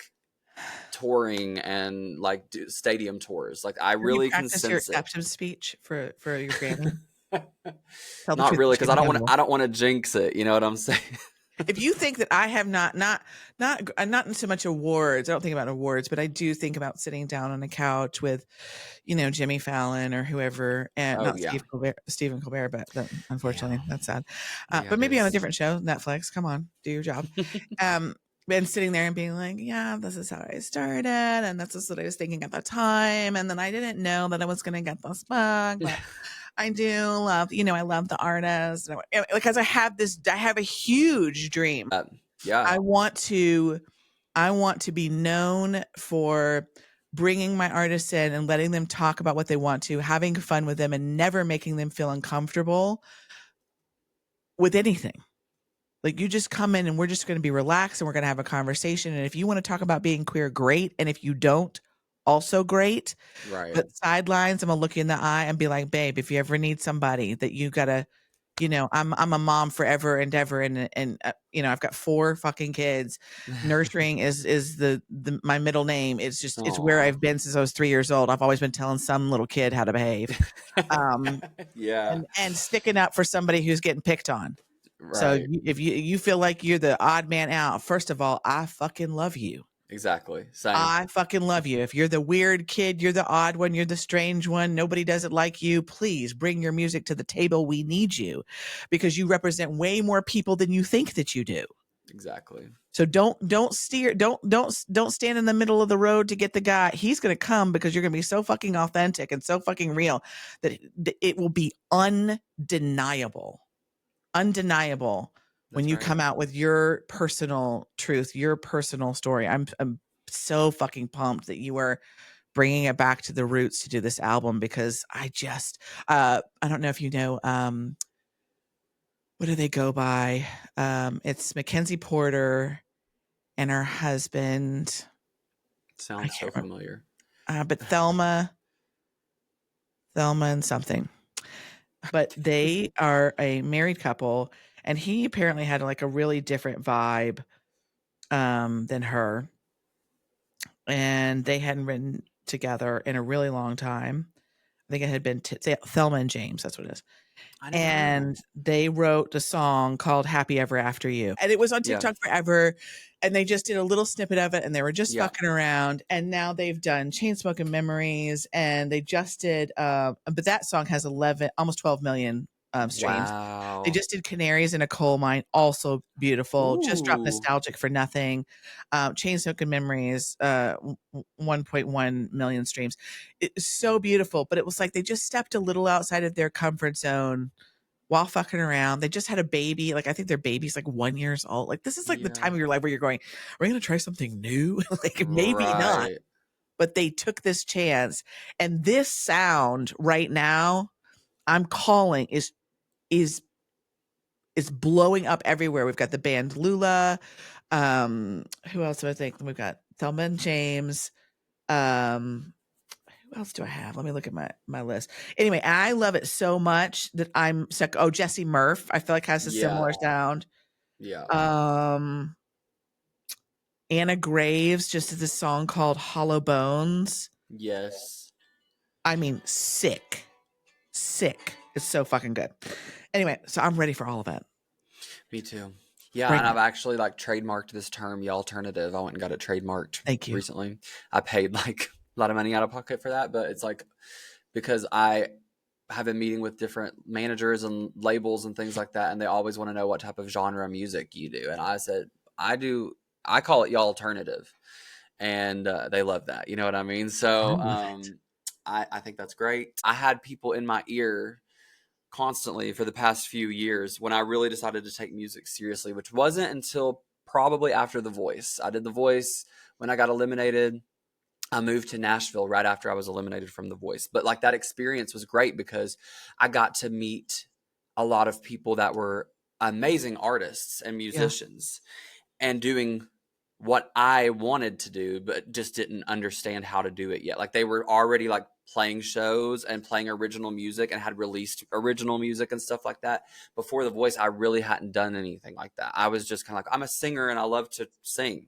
touring and like do stadium tours. Like I Have you really can practiced your sense it. acceptance speech for your Grammy? Tell the Not truth, really, and because shame the devil. I don't want to jinx it. You know what I'm saying? If you think that I have not so much awards, I don't think about awards, but I do think about sitting down on a couch with, Jimmy Fallon or whoever, and Oh not yeah, Stephen Colbert, but yeah, unfortunately that's sad. yeah. But It maybe on a is. different show, Netflix. Come on, do your job. Um, and sitting there and being like, yeah, this is how I started, and this is what I was thinking at the time, and then I didn't know that I was going to get this bug, but I do love, I love the artist because I have a huge dream. Yeah, I want to, I want to be known for bringing my artists in and letting them talk about what they want to, having fun with them and never making them feel uncomfortable with anything. Like you just come in and we're just going to be relaxed and we're going to have a conversation. And if you want to talk about being queer, great. And if you don't, also great. right. But sidelines, I'm gonna look you in the eye and be like, babe, if you ever need somebody that you gotta, I'm a mom forever and ever, and I've got 4 fucking kids. Nurturing is the my middle name. It's where Aw. I've been since I was 3 years old. I've always been telling some little kid how to behave, um, Yeah, and sticking up for somebody who's getting picked on. So right. if you feel like you're the odd man out, first of all, I fucking love you. Exactly. Same. I fucking love you. If you're the weird kid, you're the odd one, you're the strange one, nobody does it like you, please bring your music to the table. We need you because you represent way more people than you think that you do. Exactly. So don't stand in the middle of the road to get the guy. He's going to come because you're going to be so fucking authentic and so fucking real that it will be undeniable when That's you right. come out with your personal truth, your personal story. I'm so fucking pumped that you are bringing it back to the roots to do this album because I don't know if you know what do they go by? It's Mackenzie Porter and her husband. I Sounds so can't remember, familiar. but Thelma and something. But they are a married couple, and he apparently had like a really different vibe than her, and they hadn't written together in a really long time. I think it had been Thelma and James. That's what it is. I never heard of And them. they wrote a song called Happy Ever After You. And it was on Yeah. TikTok forever. And they just did a little snippet of it and they were just Yeah. fucking around. And now they've done Chainsmoking Memories and they just did, but that song has 11, almost 12 million streams. They Wow. just did Canaries in a Coal Mine, also beautiful. Just dropped Ooh. Nostalgic for Nothing. Chainsmoking Memories, 1.1 million streams. It's so beautiful, but it was like they just stepped a little outside of their comfort zone while fucking around. They just had a baby. Like I think their baby's like 1 years old. Like this is like the Yeah. time of your life where you're going, are we gonna try something new? Like maybe not. Right. But they took this chance. And this sound right now, I'm calling is is blowing up everywhere. We've got the band Lula. Who else do I think? We've got Thelma and James. Um, who else do I have? Let me look at my list. Anyway, I love it so much that I'm stuck. Oh, Jesse Murph, I feel like has a Yeah. similar sound. Yeah. Um, Anna Graves just did this song called Hollow Bones. Yes. I mean, sick. Sick. It's so fucking good. Anyway, so I'm ready for all of it. Me too. Yeah, and Bring I've it. actually like trademarked this term, the alternative. I went and got it trademarked Thank you. recently. I paid like a lot of money out of pocket for that, but it's like because I have been meeting with different managers and labels and things like that, and they always want to know what type of genre music you do. And I said, I do, I call it y'all alternative. And they love that. You know what I mean? I So love it. I think that's great. I had people in my ear constantly for the past few years when I really decided to take music seriously, which wasn't until probably after The Voice. I did The Voice when I got eliminated. I moved to Nashville right after I was eliminated from The Voice. But like that experience was great because I got to meet a lot of people that were amazing artists and Yeah. musicians. and doing what I wanted to do, but just didn't understand how to do it yet. Like they were already like playing shows and playing original music and had released original music and stuff like that. Before The Voice, I really hadn't done anything like that. I was just kind of like, I'm a singer and I love to sing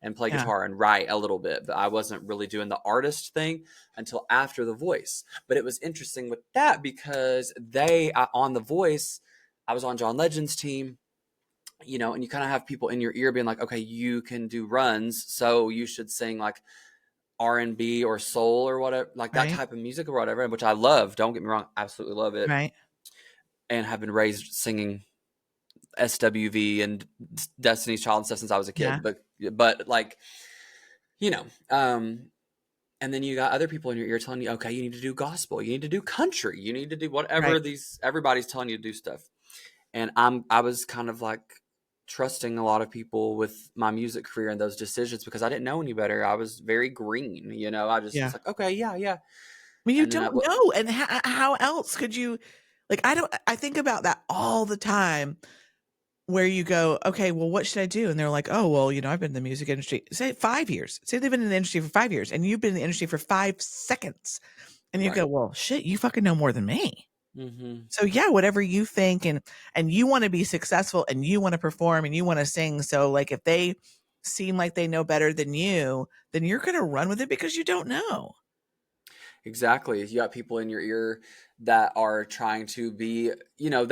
and play Yeah. guitar and write a little bit, but I wasn't really doing the artist thing until after The Voice. But it was interesting with that because on The Voice, I was on John Legend's team, you know, and you kind of have people in your ear being like, okay, you can do runs, so you should sing like R&B or soul or whatever, like that Right. type of music or whatever, which I love. Don't get me wrong, absolutely love it, Right. and have been raised singing SWV and Destiny's Child and stuff since I was a Yeah. kid. But like, you know, and then you got other people in your ear telling you, okay, you need to do gospel, you need to do country, you need to do whatever Right. these everybody's telling you to do stuff. And I was kind of like trusting a lot of people with my music career and those decisions because I didn't know any better. I was very green, you know. I just Yeah. was like, okay, yeah, yeah. Well, you And then don't know, and how else could you like, I think about that all the time where you go, "Okay, well, what should I do?" And they're like, "Oh, well, you know, I've been in the music industry, say 5 years. Say they've been in the industry for 5 years, and you've been in the industry for 5 seconds." And you right. go, "Well, shit, you fucking know more than me." Hmm. So, yeah, whatever you think and you wanna be successful, and you wanna perform, and you wanna sing, so, like, if they seem like they know better than you, then you're gonna run with it because you don't know. Exactly. You got people in your ear that are trying to be, you know,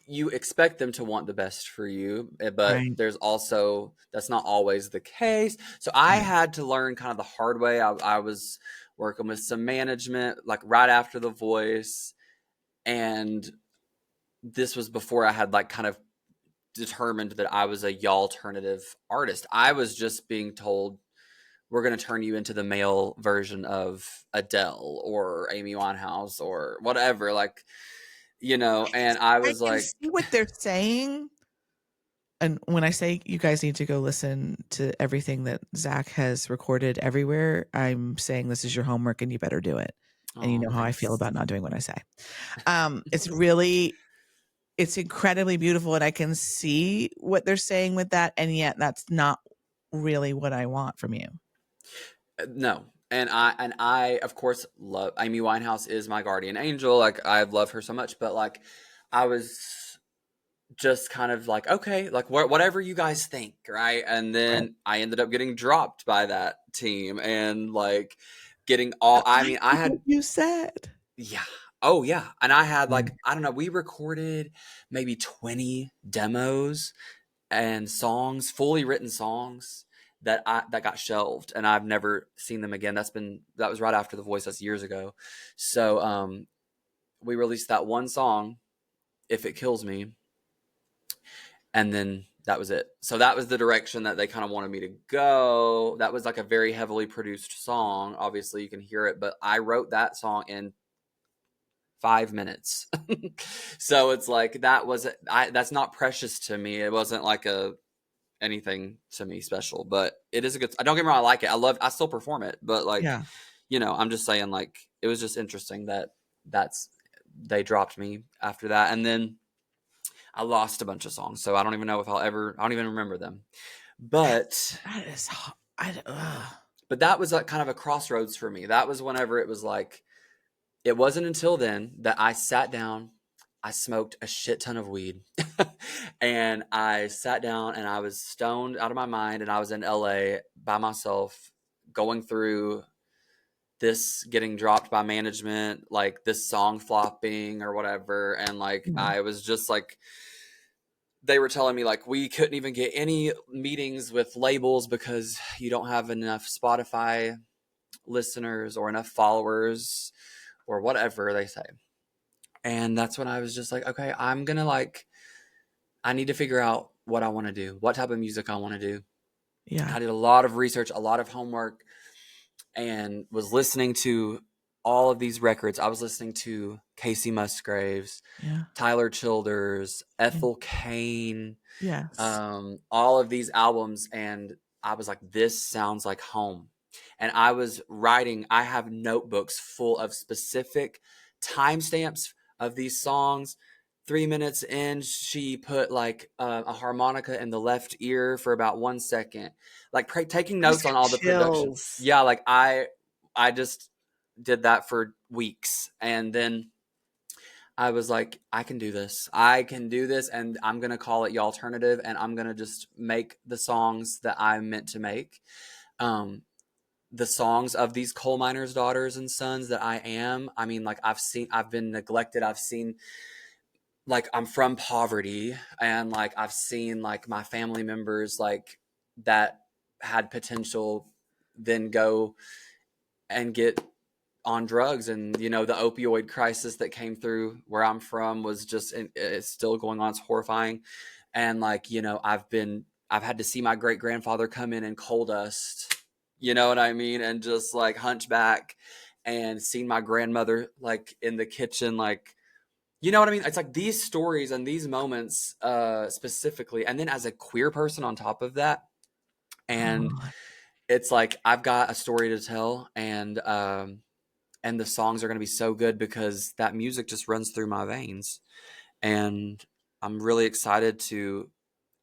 you expect them to want the best for you, but Right. there's also that's not always the case. So I Right. had to learn kind of the hard way. I was working with some management like right after The Voice, and this was before I had like kind of determined that I was a alternative artist. I was just being told we're going to turn you into the male version of Adele or Amy Winehouse or whatever, like, you know, and I I was can like, see what they're saying. And when I say you guys need to go listen to everything that Zach has recorded everywhere, I'm saying this is your homework and you better do it. And you oh, know how I feel thanks. about not doing what I say. It's incredibly beautiful and I can see what they're saying with that. And yet that's not really what I want from you. No. And I of course love Amy Winehouse is my guardian angel. Like I love her so much, but like I was just kind of like, okay, like whatever you guys think, right? And Right. then I ended up getting dropped by that team and like getting all But I I mean, I did what had you said. yeah. Oh yeah. And I had Right. like I don't know, we recorded maybe 20 demos and songs, fully written songs that got shelved and I've never seen them again. That was right after The Voice, that's years ago. So we released that one song, If It Kills Me, and then that was it. So that was the direction that they kind of wanted me to go. That was like a very heavily produced song. Obviously you can hear it, but I wrote that song in 5 minutes. So it's like that's not precious to me. It wasn't like a anything to me special, but it is a good. Don't get me wrong, I like it. I still perform it, but like, Yeah. you know, I'm just saying like it was just interesting that that's they dropped me after that, and then I lost a bunch of songs, so I don't even know if I don't even remember them. But That is, ugh. that was like kind of a crossroads for me. That was whenever it was like it wasn't until then that I sat down, I smoked a shit ton of weed, and I sat down and I was stoned out of my mind, and I was in LA by myself going through this getting dropped by management, like this song flopping or whatever. And like, Yeah. I was just like, they were telling me like we couldn't even get any meetings with labels because you don't have enough Spotify listeners or enough followers or whatever they say. And that's when I was just like, okay, I'm gonna like, I need to figure out what I want to do, what type of music I want to do. Yeah. I did a lot of research, a lot of homework, and was listening to all of these records. I was listening to Casey Musgraves, Yeah. Tyler Childers, Yeah. Ethel Cain, Yes. all of these albums, and I was like, this sounds like home. And I was writing, I have notebooks full of specific timestamps of these songs, 3 minutes in, she put like a harmonica in the left ear for about 1 second, like taking I just notes on got all the production. chills. Yeah, like I just did that for weeks, and then I was like, I can do this. I can do this, and I'm gonna call it the alternative, and I'm gonna just make the songs that I'm meant to make. Um, the songs of these coal miners' daughters and sons that I am. I mean, like I've been neglected. I've seen, like, I'm from poverty, and like I've seen like my family members like that had potential then go and get on drugs, and the opioid crisis that came through where I'm from was just, it's still going on. It's horrifying. And like, I've had to see my great grandfather come in and coal dust, you know what I mean, and just like hunchback, and seen my grandmother like in the kitchen, like, you know what I mean? It's like these stories and these moments, specifically, and then as a queer person on top of that, and Oh, it's like I've got a story to tell, and the songs are going to be so good because that music just runs through my veins. And I'm really excited to,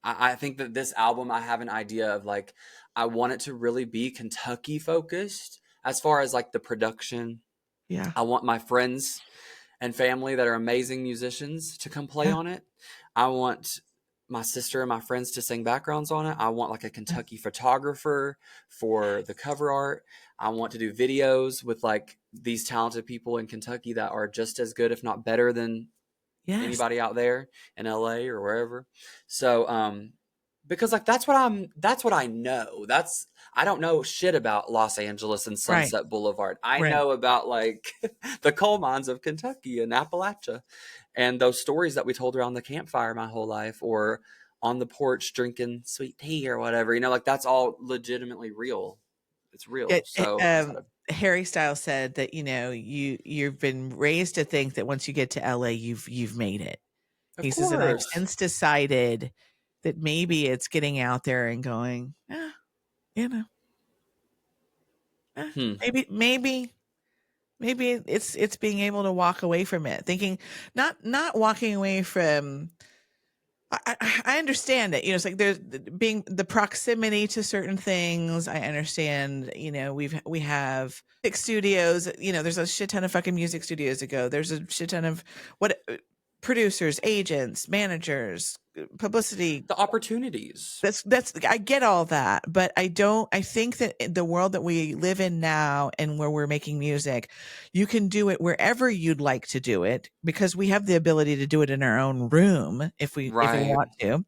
I think that this album, I have an idea of like, I want it to really be Kentucky focused as far as like the production. yeah. I want my friends and family that are amazing musicians to come play Yeah. on it. I want my sister and my friends to sing backgrounds on it. I want like a Yeah. Kentucky photographer for the cover art. I want to do videos with like these talented people in Kentucky that are just as good, if not better, than Yes. anybody out there in LA or wherever. So, because like that's what I know. I don't know shit about Los Angeles and Right. Sunset Boulevard. I Right. know about like the coal mines of Kentucky and Appalachia, and those stories that we told around the campfire my whole life, or on the porch drinking sweet tea or whatever. Like that's all legitimately real. It's Yeah, real. So I'm excited. Harry Styles said that, you've been raised to think that once you get to LA, you've made it. Of He says, and I've course. since decided that maybe it's getting out there and going, you know, Hmm. maybe it's being able to walk away from it, thinking, not walking away from. I understand it. It's like there's being the proximity to certain things. I understand. We have 6 studios. There's a shit ton of fucking music studios to go. There's a shit ton of what producers, agents, managers, publicity. The opportunities. That's I get all that, but I think that in the world that we live in now and where we're making music, you can do it wherever you'd like to do it because we have the ability to do it in our own room if we Right. want to.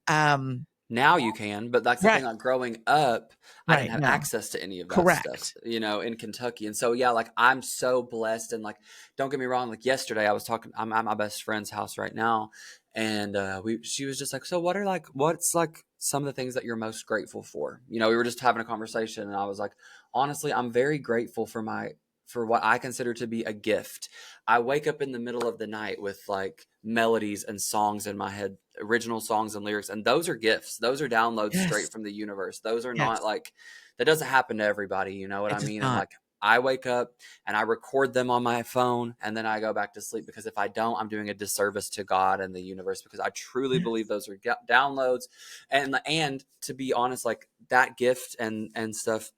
Um, Now you can, but that's the right, thing. Like growing up, I didn't right, have no. access to any of that stuff, Correct. in Kentucky. And so, yeah, like I'm so blessed. And like, don't get me wrong. Like yesterday, I was talking. I'm at my best friend's house right now, and she was just like, "So, what's like some of the things that you're most grateful for?" We were just having a conversation, and I was like, honestly, I'm very grateful for what I consider to be a gift. I wake up in the middle of the night with like melodies and songs in my head, original songs and lyrics, and those are gifts. Those are downloads Yes. straight from the universe. Those are not Yes. like, that doesn't happen to everybody, you know what It I does mean? And not. like I wake up and I record them on my phone, and then I go back to sleep, because if I don't, I'm doing a disservice to God and the universe, because I truly believe Yes. those are downloads. And to be honest, like that gift and stuff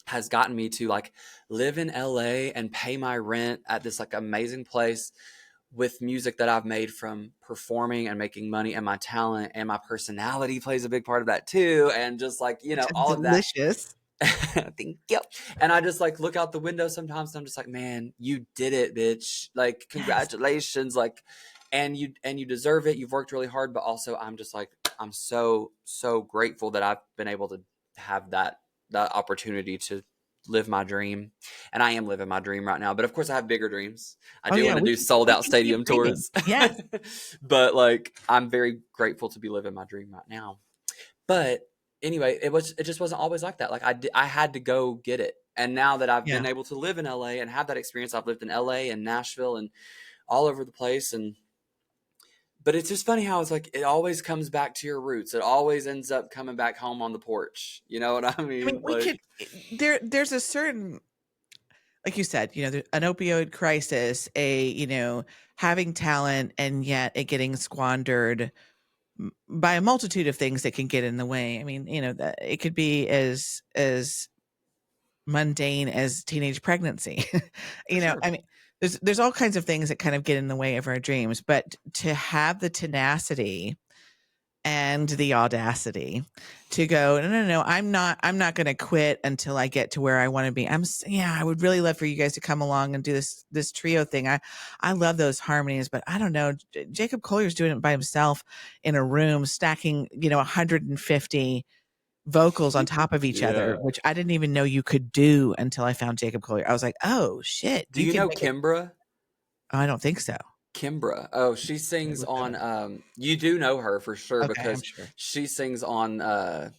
has gotten me to like live in LA and pay my rent at this like amazing place with music that I've made from performing and making money, and my talent and my personality plays a big part of that too. And just like, Which is all of that. delicious. Thank you. And I just like look out the window sometimes, and I'm just like, man, you did it, bitch. Like, Yes. congratulations. Like, and you deserve it. You've worked really hard, but also I'm just like, I'm so, so grateful that I've been able to have that opportunity to live my dream. And I am living my dream right now. But of course I have bigger dreams. I Oh do yeah, want to do sold we out can keep stadium dreaming. tours. Yes. But like, I'm very grateful to be living my dream right now. But anyway, it just wasn't always like that. Like I had to go get it. And now that I've Yeah. been able to live in LA and have that experience, I've lived in LA and Nashville and all over the place. And but it's just funny how it's like it always comes back to your roots. It always ends up coming back home on the porch. You know what I I mean, mean? we could Like, there's a certain, like you said, an opioid crisis, a, having talent and yet it getting squandered by a multitude of things that can get in the way. I mean, it could be as mundane as teenage pregnancy. For sure. I mean, there's all kinds of things that kind of get in the way of our dreams, but to have the tenacity and the audacity to go, no, I'm not going to quit until I get to where I want to be. I would really love for you guys to come along and do this trio thing. I love those harmonies, but I don't know. Jacob Collier's doing it by himself in a room, stacking 150 vocals on top of each other, Yeah. which I didn't even know you could do until I found Jacob Collier. I was like, oh shit, Do you you can know make it. Kimbra? Oh, I don't think so. Kimbra. Oh, she Let me sings look that on up. you do know her for sure Okay, I'm because sure. she sings on Now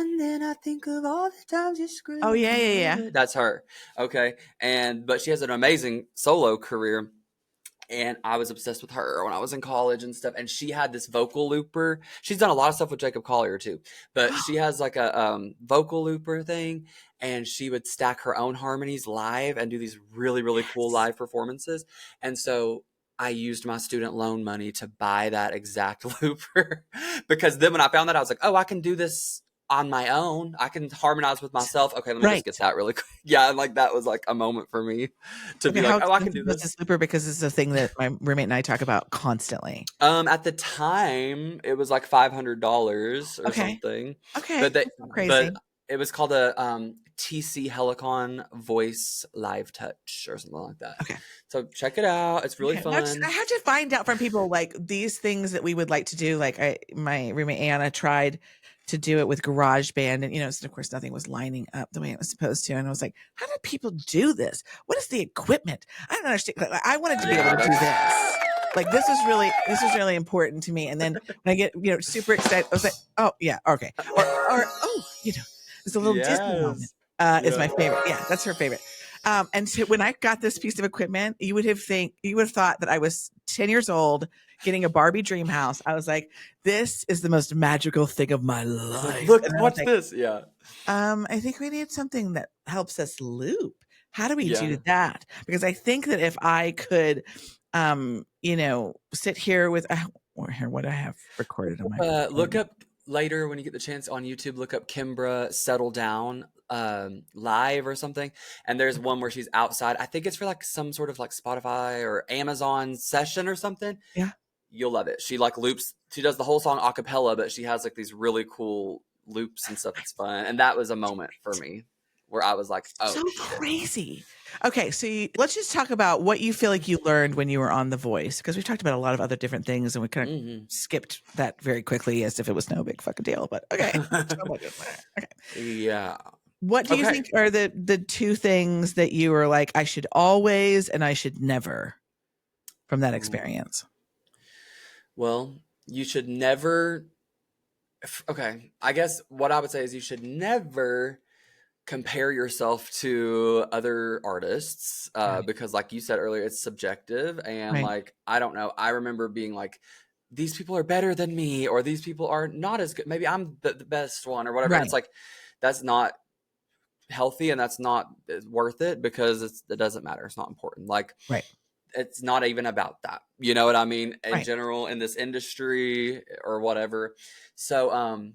and then I think of all the times you Oh screamed yeah, my yeah, name. yeah. That's her. Okay. But she has an amazing solo career. And I was obsessed with her when I was in college and stuff. And she had this vocal looper. She's done a lot of stuff with Jacob Collier too, but she has like a vocal looper thing, and she would stack her own harmonies live and do these really really cool Yes. live performances. And so I used my student loan money to buy that exact looper because then when I found that I was like, oh, I can do this on my own. I can harmonize with myself. Okay, let me just Right. get that really quick. Yeah, and like that was like a moment for me to Okay, be how like, oh, I can expensive do was this. this looper? Because this is a thing that my roommate and I talk about constantly. At the time, it was like $500 or Okay. something, Okay. but That's not but crazy. it was called a TC Helicon Voice Live Touch or something like that. Okay. So check it out; it's really Okay. Now, I fun. have to find out from people like these things that we would like to do. Like my roommate Anna tried to do it with GarageBand, and of course nothing was lining up the way it was supposed to. And I was like, how do people do this? What is the equipment? I don't understand. Like, I wanted to be able Yeah, to do that's this. Like this is really important to me. And then when I get super excited, I was like, oh yeah, okay. Or oh, it's a little Disney moment. yes, Is yeah. my favorite. Yeah, that's her favorite. And so when I got this piece of equipment, you would have thought that I was 10 years old getting a Barbie dream house. I was like, this is the most magical thing of my It's like, life. look, And I was watch like, this. Yeah, I think we need something that helps us loop. How do we do yeah. that? Because I think that if I could, sit here with, or here, what I have recorded on my Look phone. up later when you get the chance on YouTube. Look up Kimbra Settle Down live or something. And there's one where she's outside. I think it's for like some sort of like Spotify or Amazon session or something. Yeah. You'll love it. She like loops. She does the whole song a cappella, but she has like these really cool loops and stuff. It's fun. And that was a moment for me where I was like, oh So shit. crazy. Okay, so let's just talk about what you feel like you learned when you were on The Voice, because we've talked about a lot of other different things, and we kind of Hmm. skipped that very quickly as if it was no big fucking deal. But okay, let's talk about it. Okay, Yeah. what do you Okay. think are the two things that you were like, I should always and I should never from that Ooh. experience? Well, you should never. Okay. I guess what I would say is you should never compare yourself to other artists Right, because like you said earlier it's subjective and right, like I don't know, I remember being like these people are better than me or these people are not as good, maybe I'm the best one or whatever, and it's right, like that's not healthy and that's not worth it because it doesn't matter, it's not important, like right, it's not even about that, you know what I mean, in right. general in this industry or whatever. So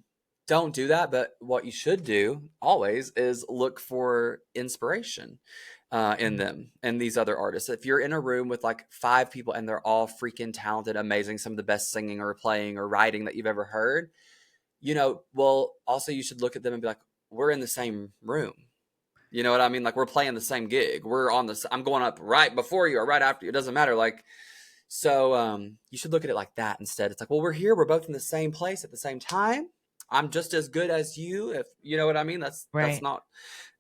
don't do that, but what you should do always is look for inspiration in them and these other artists. If you're in a room with like five people and they're all freaking talented, amazing, some of the best singing or playing or writing that you've ever heard, well also you should look at them and be like, we're in the same room, you know what I mean? Like we're playing the same gig. We're on this. I'm going up right before you or right after you. It doesn't matter. Like, so you should look at it like that instead. It's like, well, we're here. We're both in the same place at the same time. I'm just as good as you. If you know what I mean. That's Right. not.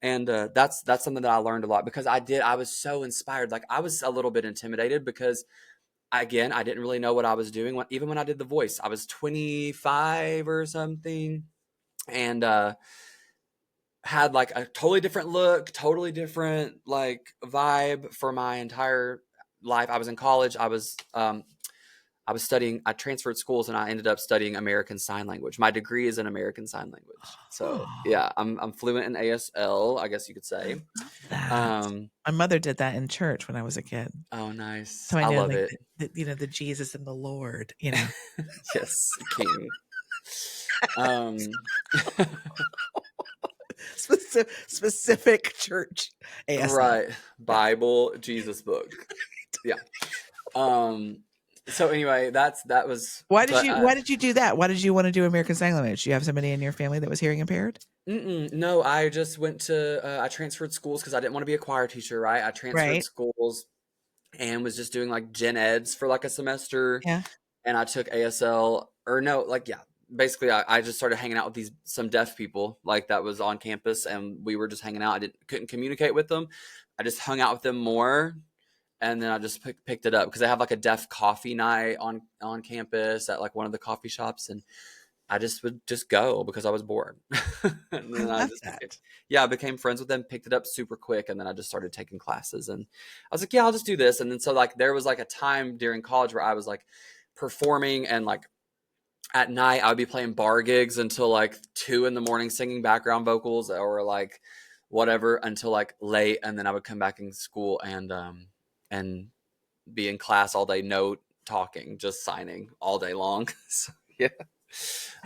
And that's something that I learned a lot because I was so inspired. Like I was a little bit intimidated because again I didn't really know what I was doing. Even when I did The Voice, I was 25 or something, and had like a totally different look, totally different like vibe for my entire life. I was in college. I transferred schools and I ended up studying American Sign Language. My degree is in American Sign Language. So Oh, yeah, I'm fluent in ASL, I guess you could I say. love that. Um, My mother did that in church when I was a kid. oh, nice. So I I know love like it. the Jesus and the Lord, Yes, King. Um, specific church ASL. right. Yeah. Bible, Jesus book. Yeah. Um, so anyway, that was, but Why did you do that? Why did you want to do American Sign Language? Do you have somebody in your family that was hearing impaired? no, I just went to, I transferred schools because I didn't want to be a choir teacher, right? I transferred Right. schools and was just doing like gen eds for like a semester, Yeah. and I took ASL, or no, like, yeah, basically I just started hanging out with some deaf people like that was on campus, and we were just hanging out. Couldn't communicate with them. I just hung out with them more, and then I just picked it up because they have like a deaf coffee night on campus at like one of the coffee shops, and I just would just go because I was bored. And I then I love just became, that. yeah, I became friends with them, picked it up super quick, and then I just started taking classes, and I was like, yeah, I'll just do this. And then so like there was like a time during college where I was like performing, and like at night I would be playing bar gigs until like 2 a.m, singing background vocals or like whatever until like late, and then I would come back in school and be in class all day, no talking, just signing all day long. So yeah.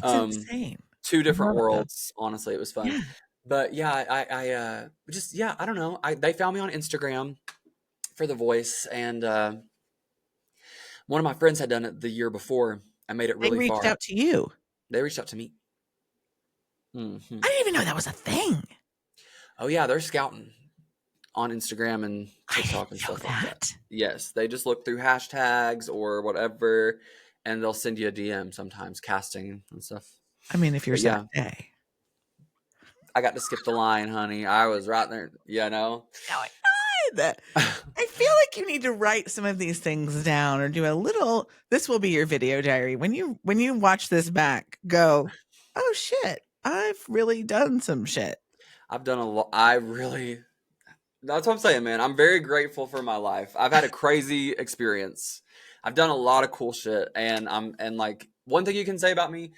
That's Um, insane. two I different love it though. worlds. Honestly, it was fun. Yeah. But yeah, I just, yeah, I don't know. They found me on Instagram for the voice, and one of my friends had done it the year before. I made it They really reached far. out to you. They reached out to me. Hmm. I didn't even know that was a thing. Oh yeah, they're scouting on Instagram and I TikTok and didn't know stuff like that. that. Yes, they just look through hashtags or whatever, and they'll send you a DM sometimes, casting and stuff. I mean, if you're But Zach yeah, Day. I got to skip the line, honey. I was right there, you know. No, I know that. I feel like you need to write some of these things down or do a little. This will be your video diary. When you watch this back, go, oh shit, I've really done some shit. I've done a lot. I really, that's what I'm saying, man. I'm very grateful for my life. I've had a crazy experience. I've done a lot of cool shit, and like one thing you can say about me,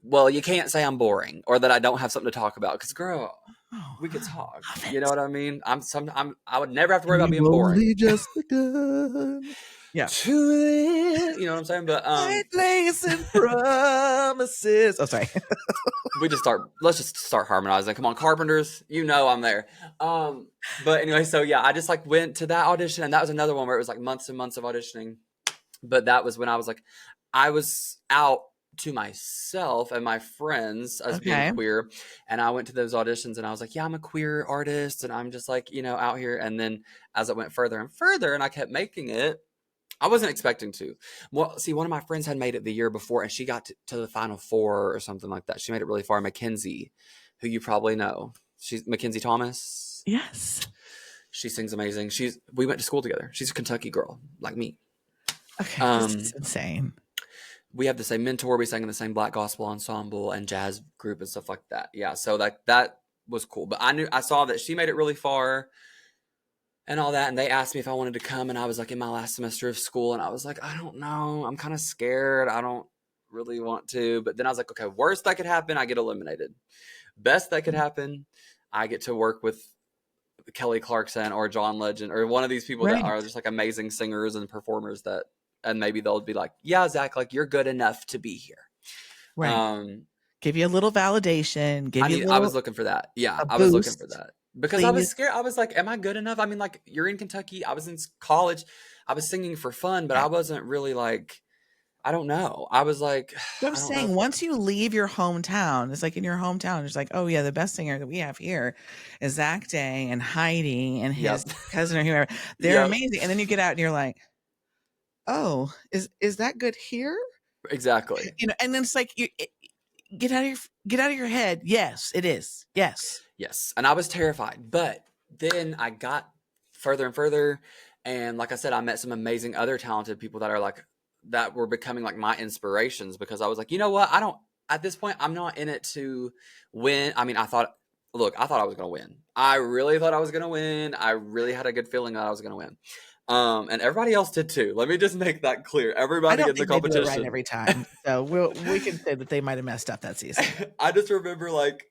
well, you can't say I'm boring or that I don't have something to talk about. Because, girl, Oh, we could I talk. love You know it. what I mean? I would never have to worry And about we've being boring. only just begun. Yeah. You know what I'm saying? But White lace and promises. Oh, sorry. let's just start harmonizing. Come on, carpenters, you know I'm there. But anyway, so yeah, I just like went to that audition, and that was another one where it was like months and months of auditioning. But that was when I was like, I was out to myself and my friends as being Okay. queer, and I went to those auditions and I was like, yeah, I'm a queer artist and I'm just like, out here. And then as it went further and further and I kept making it, I wasn't expecting to. Well, see, one of my friends had made it the year before, and she got to the final four or something like that. She made it really far. Mackenzie, who you probably know, she's Mackenzie Thomas. Yes. She sings amazing. We went to school together. She's a Kentucky girl like me. Okay. This is Um, insane. we have the same mentor. We sang in the same Black gospel ensemble and jazz group and stuff like that. Yeah, so that was cool. But I saw that she made it really far and all that, and they asked me if I wanted to come, and I was like in my last semester of school, and I was like, I don't know, I'm kind of scared, I don't really want to. But then I was like, okay, worst that could happen, I get eliminated. Best that could happen, I get to work with Kelly Clarkson or John Legend or one of these people that Right. are just like amazing singers and performers, and maybe they'll be like, yeah, Zach, like you're good enough to be here. Right. um Give you a little validation. Give you I was a looking for that. Yeah, a I was looking for boost, that because I was please. scared. I was like, am I good enough? I mean, like, you're in Kentucky. I was in college. I was singing for fun, but I wasn't really like, I don't know. I was like, What I'm I don't know. saying, once you leave your hometown, it's like in your hometown, it's like, oh yeah, the best singer that we have here is Zach Day and Heidi and his Yep. cousin or whoever. They're Yep. amazing. And then you get out and you're like, oh, is that good here? Exactly. And then it's like get out of your head. Yes, it is. Yes. Yes. And I was terrified. But then I got further and further. And like I said, I met some amazing other talented people that were becoming like my inspirations, because I was like, you know what? At this point, I'm not in it to win. I mean, I thought I was going to win. I really thought I was going to win. I really had a good feeling that I was going to win. And everybody else did too. Let me just make that clear. I Everybody don't in the think they do it right competition. every time. So we can say that they might have messed up that season. I just remember like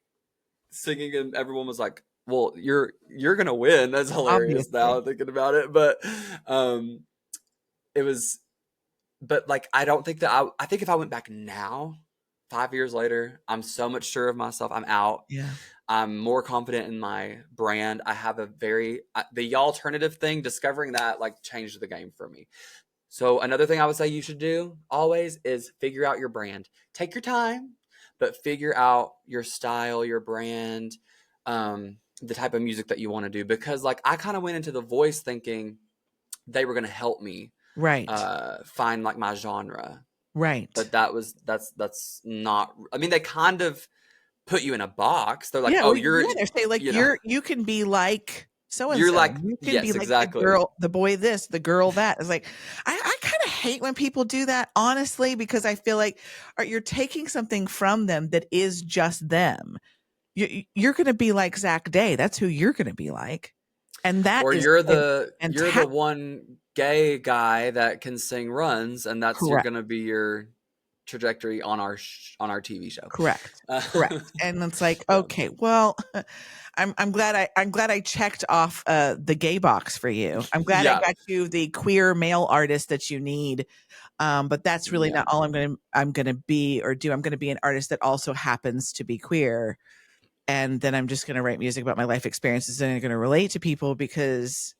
singing and everyone was like, well, you're gonna win. That's hilarious Obviously. now thinking about it. But um it was but like I don't think that I think if I went back now, 5 years later, I'm so much sure of myself. I'm out. Yeah. I'm more confident in my brand. I have a very the alternative thing, discovering that like changed the game for me. So another thing I would say you should do always is figure out your brand. Take your time, but figure out your style, your brand, the type of music that you want to do. Because like I kind of went into The Voice thinking they were going to help me Right. find like my genre, Right. but that's not. I mean, they kind of put you in a box. They're like, Yeah, oh, well, yeah, they're saying, like, you know, you can be like so and you're so. like, You can be yes, like the exactly. girl, the boy this, the girl that. It's like, I kinda hate when people do that, honestly, because I feel like, you're taking something from them that is just them. You're gonna be like Zach Day. That's who you're gonna be like. And that Or is you're the one gay guy that can sing runs, and that's you're correct. gonna be your trajectory on on our TV show. Correct. Correct. And it's like, Yeah, okay, well, I'm glad I checked off the gay box for you. I'm glad I yeah, got you the queer male artist that you need. But that's really yeah. not all I'm gonna be or do. I'm gonna be an artist that also happens to be queer. And then I'm just gonna write music about my life experiences and I'm gonna relate to people because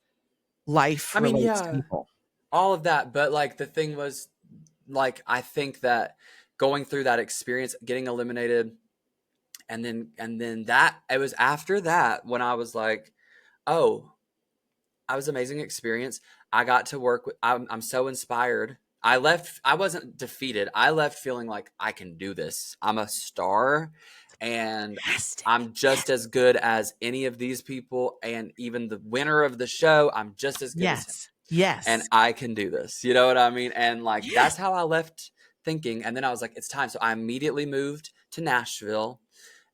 life I mean, relates to yeah, people. all of that. But like the thing was, like I think that going through that experience, getting eliminated, and then that it was after that when I was like, oh, I was an amazing experience. I got to work with. I'm so inspired. I left. I wasn't defeated. I left feeling like I can do this. I'm a star, and Fantastic. I'm just as good as any of these people, and even the winner of the show. I'm just as good as him, Yes. and Yes. I can do this. You know what I mean? And like Yes. that's how I left thinking. And then I was like, it's time. So I immediately moved to Nashville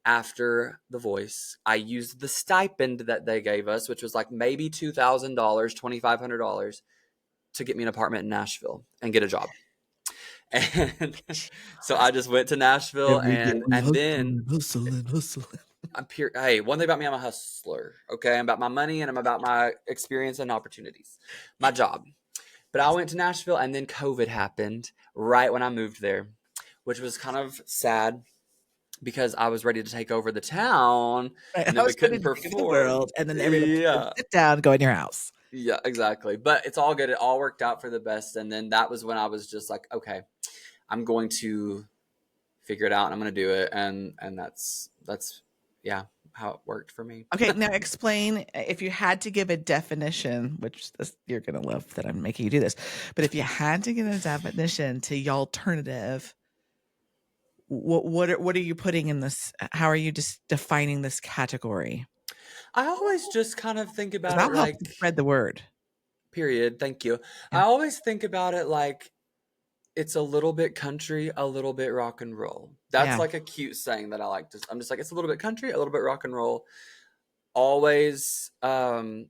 after The Voice. I used the stipend that they gave us, which was like maybe $2,000, $2,500 to get me an apartment in Nashville and get a job. And so I just went to Nashville Every day we and then hustling, hustling, hustling. hey, one thing about me, I'm a hustler. Okay. I'm about my money and I'm about my experience and opportunities, my job. But I went to Nashville and then COVID happened right when I moved there, which was kind of sad because I was ready to take over the town Right, and I then we was ready couldn't to take over the perform. world, and then everybody said, Yeah. "Sit down, go in your house." Yeah, exactly. But it's all good. It all worked out for the best. And then that was when I was just like, okay, I'm going to figure it out and I'm going to do it. And that's yeah, how it worked for me. Okay, now explain if you had to give a definition, which you're gonna love that I'm making you do this, but if you had to give a definition to y'alternative, what are you putting in this? How are you just defining this category? I always just kind of think Because about it that'll help like you spread the word. period. Thank you. I Yeah. always think about it like it's a little bit country, a little bit rock and roll. That's Yeah. like a cute saying that I like to I'm just like it's a little bit country, a little bit rock and roll. Always gonna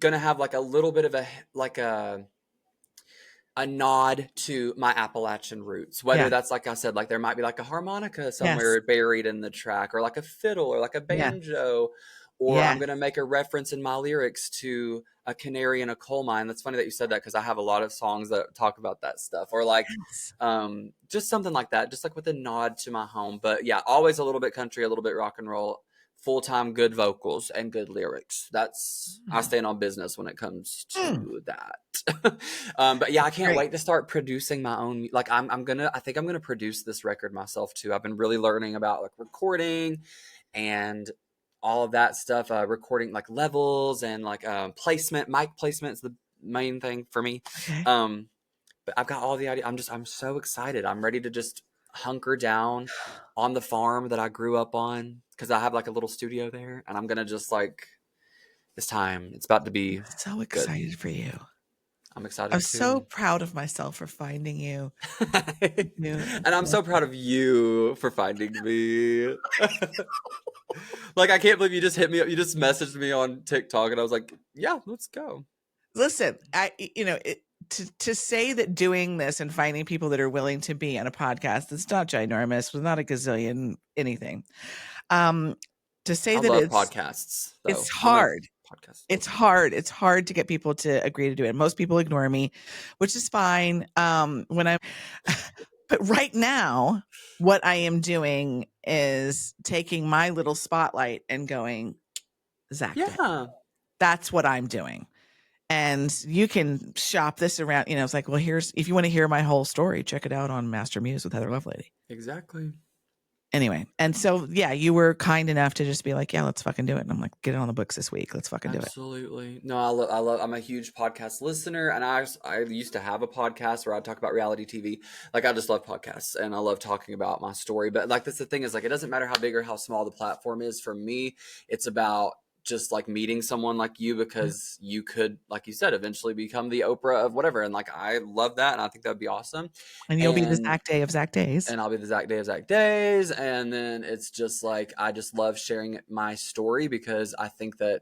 have like a little bit of like a nod to my Appalachian roots. Whether Yeah. that's like I said, like there might be like a harmonica Yes. somewhere buried in the track, or like a fiddle, or like a Yeah. banjo, or I'm Yes. gonna make a reference in my lyrics to a canary in a coal mine. That's funny that you said that because I have a lot of songs that talk about that stuff, or like Yes. just something like that, just like with a nod to my home. But yeah, always a little bit country, a little bit rock and roll, full-time good vocals and good lyrics. That's I Mm. stand on business when it comes Mm. to that. But yeah, I can't Great. wait to start producing my own. Like I think I'm gonna produce this record myself too. I've been really learning about like recording and all of that stuff, recording like levels and like placement. Mic placement is the main thing for me. Okay. um but I've got all the idea. I'm so excited. I'm ready to just hunker down on the farm that I grew up on because I have like a little studio there, and I'm gonna just like it's time. It's about to be So good. excited for you. I'm I'm excited so too. proud of myself for finding you. You And I'm so proud of you for finding me. Like I can't believe you just hit me up. You just messaged me on TikTok, and I was like, "Yeah, let's go." listen, to say that doing this and finding people that are willing to be on a podcast that's not ginormous, with not a gazillion anything. To say I that love podcasts, though. it's I'm a hard. podcast It's listener. hard. It's hard to get people to agree to do it. Most people ignore me, which is fine. But right now, what I am doing is taking my little spotlight and going, Zach Day. Yeah, That's what I'm doing. And you can shop this around. It's like, well, if you want to hear my whole story, check it out on Master Muse with Heather Lovelady. exactly. Anyway, and so yeah, you were kind enough to just be like, yeah, let's fucking do it. And I'm like, get it on the books this week. Let's fucking do it. Absolutely. No, I love. I'm a huge podcast listener, and I used to have a podcast where I talk about reality TV. Like I just love podcasts, and I love talking about my story. But like that's the thing is like it doesn't matter how big or how small the platform is. For me, it's about just like meeting someone like you because you could, like you said, eventually become the Oprah of whatever. And like I love that, and I think that'd be awesome. And you'll be the Zach Day of Zach Days. And I'll be the Zach Day of Zach Days. And then it's just like, I just love sharing my story because I think that,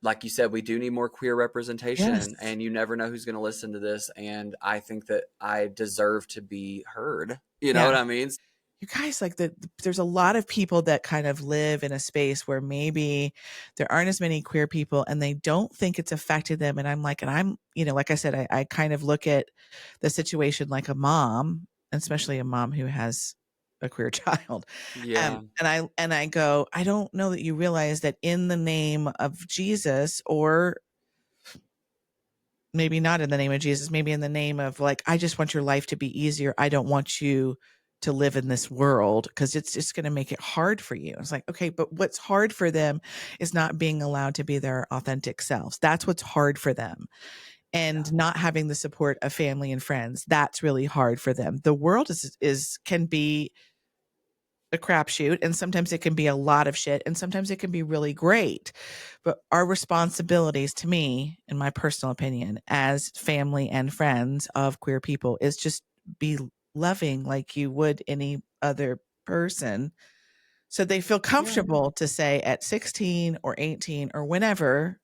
like you said, we do need more queer representation. Yes. And you never know who's going to listen to this. And I think that I deserve to be heard. You know what I mean? You guys, like there's a lot of people that kind of live in a space where maybe there aren't as many queer people and they don't think it's affected them. And I'm like, like I said, I kind of look at the situation like a mom, especially a mom who has a queer child. Yeah. And I go, I don't know that you realize that in the name of Jesus, or maybe not in the name of Jesus, maybe in the name of like, I just want your life to be easier. I don't want you to live in this world because it's just going to make it hard for you. It's like, okay, but what's hard for them is not being allowed to be their authentic selves. That's what's hard for them. And not having the support of family and friends. That's really hard for them. The world can be a crapshoot, and sometimes it can be a lot of shit, and sometimes it can be really great. But our responsibilities, to me, in my personal opinion, as family and friends of queer people, is just be loving like you would any other person, so they feel comfortable to say at 16 or 18 or whenever,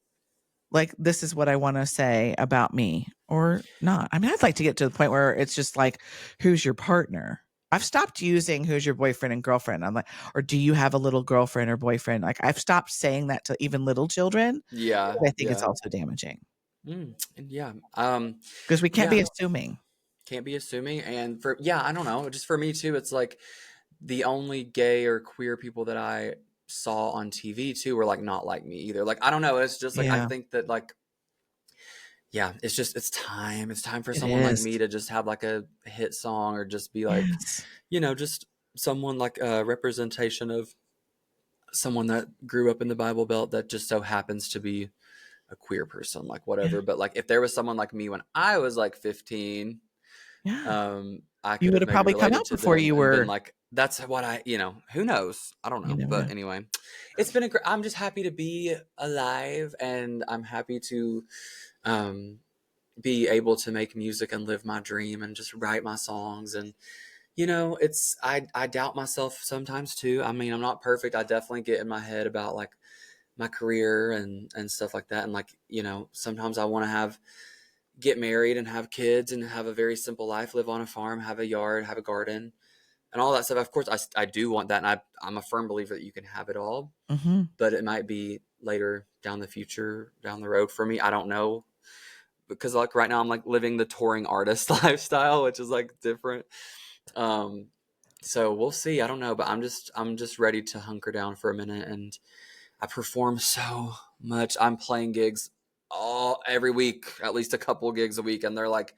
like, this is what I want to say about me or not. I mean, I'd like to get to the point where it's just like, who's your partner? I've stopped using who's your boyfriend and girlfriend. I'm like, or do you have a little girlfriend or boyfriend? Like, I've stopped saying that to even little children. Yeah. I think it's also damaging. And yeah. Because we can't be assuming. Can't be assuming. And I don't know. Just for me too, it's like the only gay or queer people that I saw on TV too were like not like me either. Like, I don't know. It's just like, I think that like, yeah, it's time. It's time for someone like me to just have like a hit song or just be like, just someone like a representation of someone that grew up in the Bible Belt that just so happens to be a queer person, like whatever. But like if there was someone like me when I was like 15, I could have maybe probably come out before you were been like, that's what who knows? I don't know. But anyway, it's been I'm just happy to be alive, and I'm happy to be able to make music and live my dream and just write my songs. And it's I doubt myself sometimes too. I mean, I'm not perfect. I definitely get in my head about like my career and stuff like that. And like, sometimes I want to get married and have kids and have a very simple life, live on a farm, have a yard, have a garden, and all that stuff. Of course, I do want that. And I'm a firm believer that you can have it all, but it might be later down the road for me. I don't know, because like right now I'm like living the touring artist lifestyle, which is like different. So we'll see. I don't know, but I'm just ready to hunker down for a minute. And I perform so much. I'm playing gigs every week, at least a couple gigs a week, and they're like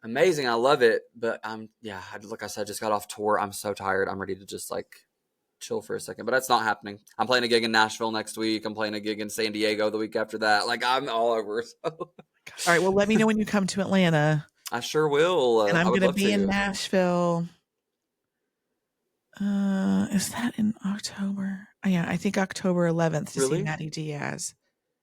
amazing. I love it, but like I said, I just got off tour. I'm so tired. I'm ready to just like chill for a second, but that's not happening. I'm playing a gig in Nashville next week. I'm playing a gig in San Diego the week after that. Like I'm all over. So. All right. Well, let me know when you come to Atlanta. I sure will. And I'm going to be in Nashville. Is that in October? Oh, yeah, I think October 11th to see Natty Diaz.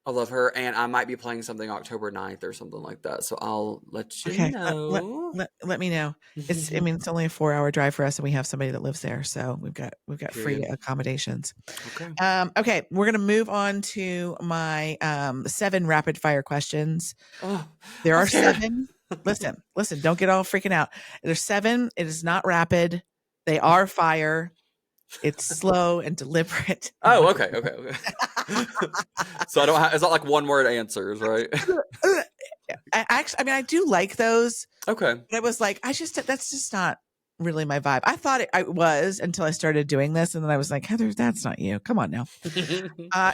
I love her, and I might be playing something October 9th or something like that. So I'll let you Okay, know. let me know. I mean, it's only a 4-hour drive for us, and we have somebody that lives there, so we've got free Period. accommodations. Okay. Okay, we're gonna move on to my 7 rapid fire questions. Oh, There I'm are scared. 7. Listen, don't get all freaking out. There's 7. It is not rapid. They are fire. It's slow and deliberate. And Oh, okay, okay, okay. So I don't have. It's not like one word answers, right? I mean, I do like those. Okay. But it was like, that's just not really my vibe. I thought I was until I started doing this. And then I was like, Heather, that's not you. Come on now.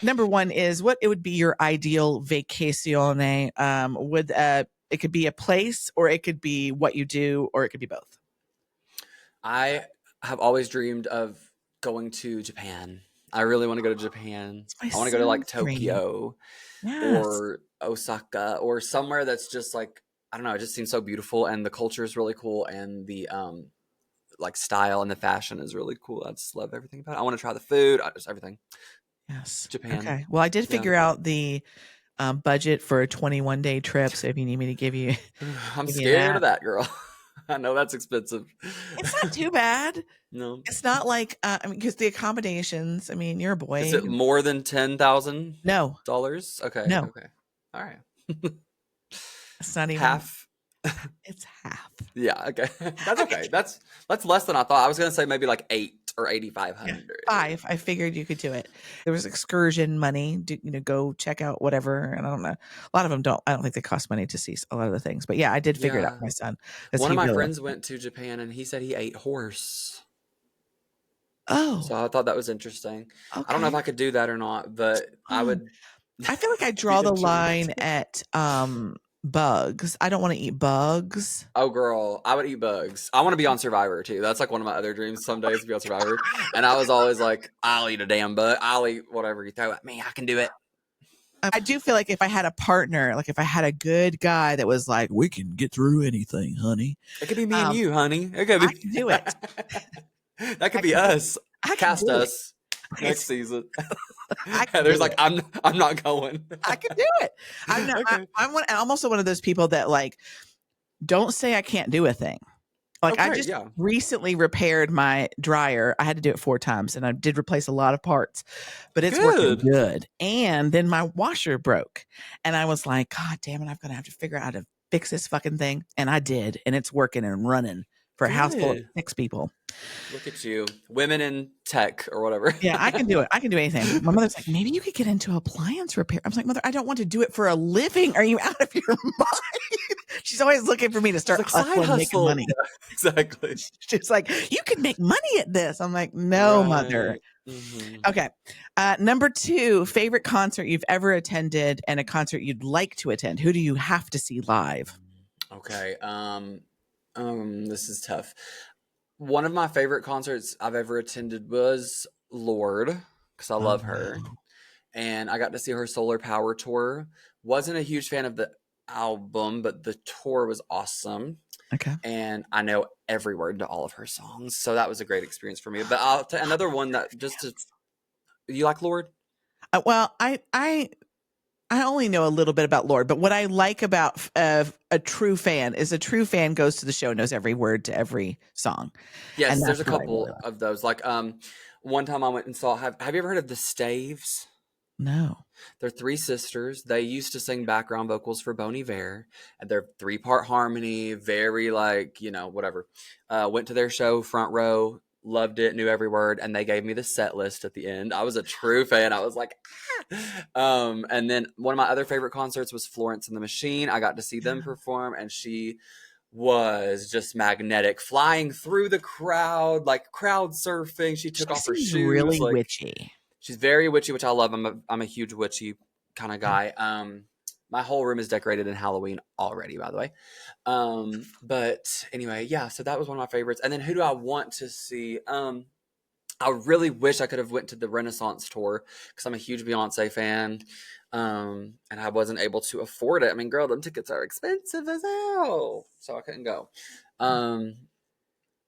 Number 1 is what it would be your ideal vacazione. It could be a place, or it could be what you do, or it could be both. I have always dreamed of going to Japan. I really want to go to Japan. It's my I want to go to like son's dream. Tokyo Yes. or Osaka or somewhere that's just like, I don't know, it just seems so beautiful and the culture is really cool and the like style and the fashion is really cool. I just love everything about it. I want to try the food, just everything. Yes. Japan. Okay. Well, I did Yeah. figure out the budget for a 21-day trip. So if you need me to give you I'm give you scared that, of that, girl. I know that's expensive. it's not too bad. No. It's not like I mean, because the accommodations. I mean, you're a Is boy. it more than $10,000? No, Okay. no, Okay. All right. it's not even. Half. It's half. Yeah, okay. That's I mean, okay. That's less than I thought. I was gonna say maybe like 8 or yeah, 8,500 or 5. I figured you could do it. There was excursion money. Go check out whatever. And I don't know. A lot of them don't. I don't think they cost money to see a lot of the things. But yeah, I did figure it out yeah. for my son because One he of my really friends wants it. went to Japan and he said he ate horse. Oh, So I thought that was interesting. I don't know if okay. I could do that or not, but I Um, would I feel like I be draw the line intrigued. at bugs. I don't want to eat bugs. Oh, girl, I would eat bugs. I want to be on Survivor too. That's like one of my other dreams some days to be on Survivor. And I was always like, I'll eat a damn bug. I'll eat whatever you throw at me. I can do it. I do feel like if I had a partner, like if I had a good guy that was like, we can get through anything, honey. It could be me and Um, you, honey. It could I be. can do it. That could I be can do. us. I can Cast do it. us next season. I can There's do like it. I'm not going. I can do it. I'm not. Okay. I'm also one of those people that like don't say I can't do a thing. Like I Okay. just Yeah. recently repaired my dryer. I had to do it 4 times, and I did replace a lot of parts, but it's working Good. good. And then my washer broke, and I was like, God damn it! I'm gonna have to figure out how to fix this fucking thing, and I did, and it's working and running for a house full of Good. 6 people. Look at you, women in tech or whatever. Yeah, I can do it. I can do anything. My mother's like, maybe you could get into appliance repair. I was like, Mother, I don't want to do it for a living. Are you out of your mind? She's always looking for me to She's start like side hustling, making hustle. money. Yeah, exactly. She's like, you can make money at this. I'm like, no, mother. Right. Hmm. Okay. Number 2, favorite concert you've ever attended and a concert you'd like to attend. Who do you have to see live? Okay. This is tough. One of my favorite concerts I've ever attended was Lord, because I Oh, love her. wow. And I got to see her Solar Power tour. Wasn't a huge fan of the album, but the tour was awesome. Okay. And I know every word to all of her songs, so that was a great experience for me. But another one that just to you like Lord? Well, I only know a little bit about Lord, but what I like about a true fan is a true fan goes to the show, knows every word to every song, and Yes, there's that's a what I really couple like. of those. Like one time I went and saw. Have you ever heard of the Staves? No. They're 3 sisters. They used to sing background vocals for Bon Iver, and they're 3-part harmony, very like, whatever. Went to their show, front row, loved it, knew every word, and they gave me the set list at the end. I was a true fan. I was like, and then one of my other favorite concerts was Florence and the Machine. I got to see them perform, and she was just magnetic, flying through the crowd, like crowd surfing. She She took off her seems shoes, really like witchy. she's very witchy, which I love. I'm a huge witchy kind of guy. My whole room is decorated in Halloween already, by the way. But anyway, yeah. So that was one of my favorites. And then who do I want to see? I really wish I could have went to the Renaissance tour because I'm a huge Beyonce fan. And I wasn't able to afford it. I mean, girl, them tickets are expensive as hell, so I couldn't go. Um,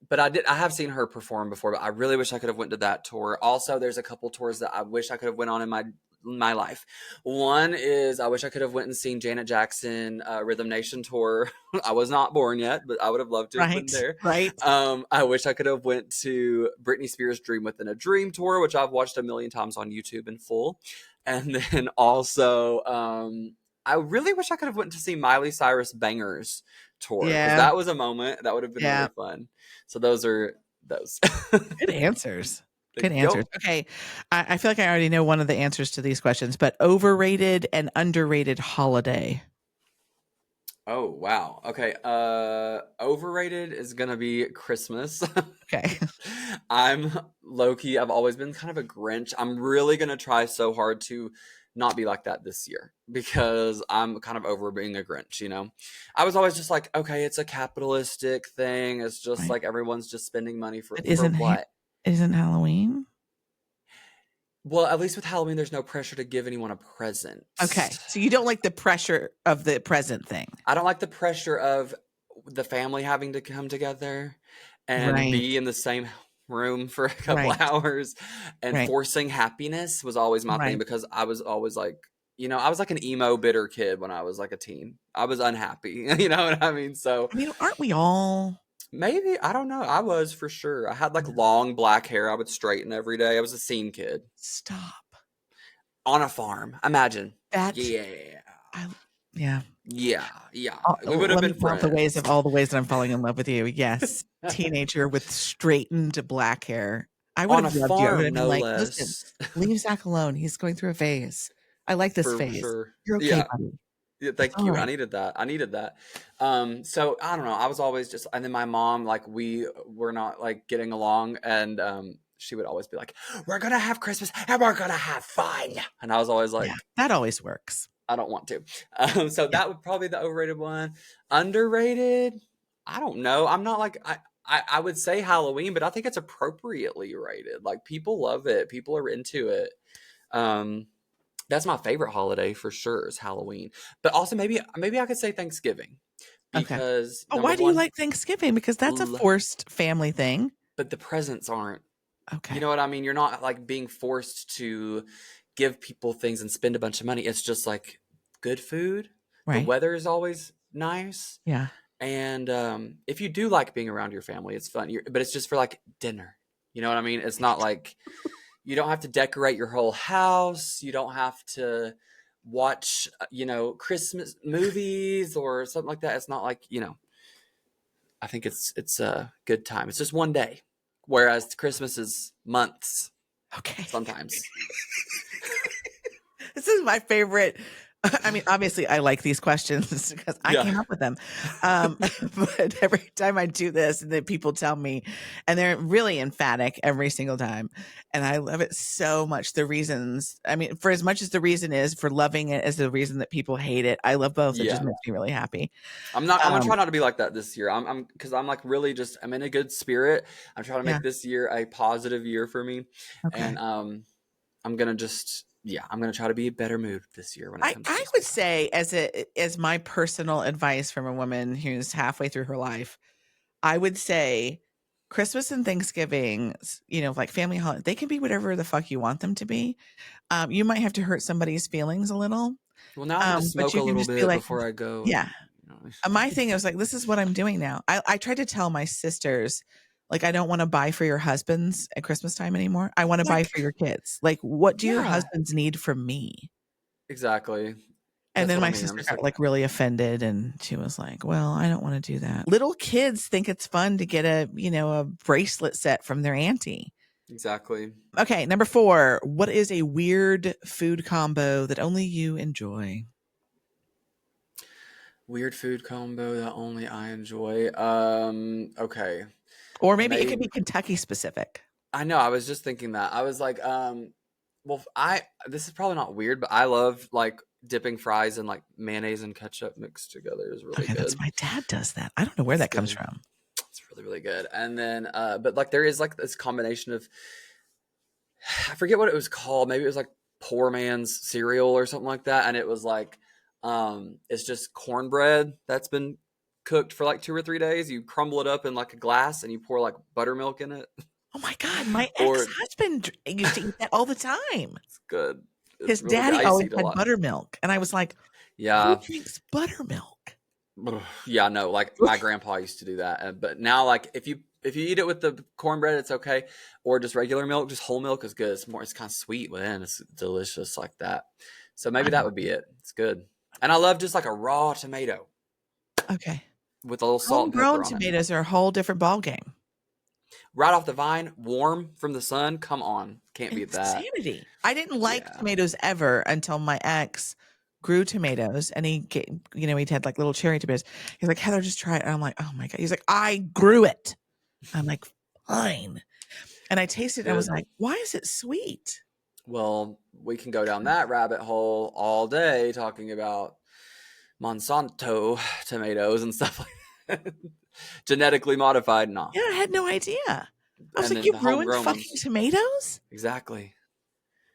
but I have seen her perform before, but I really wish I could have went to that tour. Also, there's a couple tours that I wish I could have went on in my my life. One is I wish I could have went and seen Janet Jackson Rhythm Nation tour. I was not born yet, but I would have loved to have been Right. there. Right. I wish I could have went to Britney Spears Dream Within a Dream tour, which I've watched a million times on YouTube in full. And then also I really wish I could have went to see Miley Cyrus Bangers tour, because Yeah. that was a moment that would have been Yeah. really fun. So those are those. Good answers. Thank Good you. answers. Okay. I feel like I already know one of the answers to these questions, but overrated and underrated holiday. Oh wow. Okay. Overrated is gonna be Christmas. Okay. I'm low key. I've always been kind of a Grinch. I'm really gonna try so hard to not be like that this year, because I'm kind of over being a Grinch, you know? I was always just like, okay, it's a capitalistic thing. It's just Right. like everyone's just spending money for But what? isn't Halloween? Well, at least with Halloween, there's no pressure to give anyone a present. Okay. So you don't like the pressure of the present thing. I don't like the pressure of the family having to come together and Right. be in the same room for a couple Right. hours, and Right. forcing happiness was always my thing, Right. because I was always like, you know, I was like an emo bitter kid when I was like a teen. I was unhappy, you know what I mean? So I mean, aren't we all? maybe, I don't know. I was for sure. I had like long black hair I would straighten every day. I was a scene kid Stop. on a farm. Imagine. That. Yeah. Yeah. Yeah. Yeah. We would have Let me been count the ways friends. of all the ways that I'm falling in love with you. Yes. Teenager with straightened black hair. I would On a have loved you. I would farm, have been no like, listen, less. leave Zach alone. He's going through a phase. I like this For phase. sure. You're okay, Yeah. buddy. Yeah, It's thank all you. I right. needed that. I needed that. So I don't know. I was always just, and then my mom, like, we were not like getting along, and she would always be like, "We're gonna have Christmas and we're gonna have fun," and I was always like, Yeah, that always works. I don't want to. So Yeah. that would probably be the overrated one. Underrated, I don't know. I'm not like I would say Halloween, but I think it's appropriately rated. Like, people love it. People are into it. That's my favorite holiday for sure, is Halloween. But also maybe I could say Thanksgiving, Okay. because Oh, number why do you one, like Thanksgiving? Because that's a forced family thing. but the presents aren't. Okay. You know what I mean? You're not like being forced to give people things and spend a bunch of money. It's just like good food. The Right. weather is always nice. Yeah. And if you do like being around your family, it's fun. But it's just for like dinner. You know what I mean? It's not like you don't have to decorate your whole house. You don't have to watch, Christmas movies or something like that. It's not like, I think it's a good time. It's just one day, whereas Christmas is months Okay. sometimes. This is my favorite. I mean, obviously, I like these questions because I Yeah. came up with them. But every time I do this, and then people tell me, and they're really emphatic every single time, and I love it so much. The reasons, I mean, for as much as the reason is for loving it as the reason that people hate it, I love both. It just Yeah. makes me really happy. I'm gonna try not to be like that this year. Because I'm like really just, I'm in a good spirit. I'm trying to Yeah. make this year a positive year for me. Okay. And I'm gonna just, I'm gonna try to be a better mood this year when it comes to I Christmas. would say as my personal advice from a woman who's halfway through her life, I would say Christmas and Thanksgiving, like family holiday, they can be whatever the fuck you want them to be. You might have to hurt somebody's feelings a little, Well, now I'm gonna but smoke you a can little just be bit like, before I go. yeah. And, My thing is like, this is what I'm doing now. I tried to tell my sisters, like, I don't want to buy for your husbands at Christmas time anymore. I want to buy for your kids. Like, what do your Yeah. husbands need from me? Exactly. And That's then what I my mean. I'm sister just got like, like really offended, and she was like, well, I don't want to do that. Little kids think it's fun to get a bracelet set from their auntie. exactly. Okay, number 4. What is a weird food combo that only you enjoy? Weird food combo that only I enjoy. Okay. Or maybe it could be Kentucky specific. I know. I was just thinking that. I was like, well, this is probably not weird, but I love like dipping fries in like mayonnaise and ketchup mixed together is really Okay, good. my dad does that. I don't know where that comes good. from. It's really, really good. And then, but like there is like this combination of, I forget what it was called. Maybe it was like poor man's cereal or something like that. And it was like, it's just cornbread that's been cooked for like 2 or 3 days. You crumble it up in like a glass and you pour like buttermilk in it. Oh my God, my Or- ex-husband used to eat that all the time. It's good. His It's really good. daddy I used to always eat a had lot. buttermilk, and I was like, "Who Yeah. drinks buttermilk?" Yeah, no, like my grandpa used to do that. But now like if you eat it with the cornbread, it's okay. Or just regular milk, just whole milk is good. It's kind of sweet within. It's delicious like that. So I maybe that love would be it. It's good. And I love just like a raw tomato Okay. with a little salt and Homegrown pepper on it. tomatoes are a whole different ballgame. Right off the vine, warm from the sun. Come on. Can't beat that. Insanity. I didn't like Yeah. tomatoes ever until my ex grew tomatoes, and he had like little cherry tomatoes. He's like, Heather, just try it. And I'm like, oh my God. He's like, I grew it. I'm like, fine. And I tasted it and I was Good. like, why is it sweet? Well, we can go down that rabbit hole all day talking about Monsanto tomatoes and stuff like that. Genetically modified, nah. Yeah, I had no idea. I was And like, then you the ruined homegrown fucking ones. tomatoes? Exactly.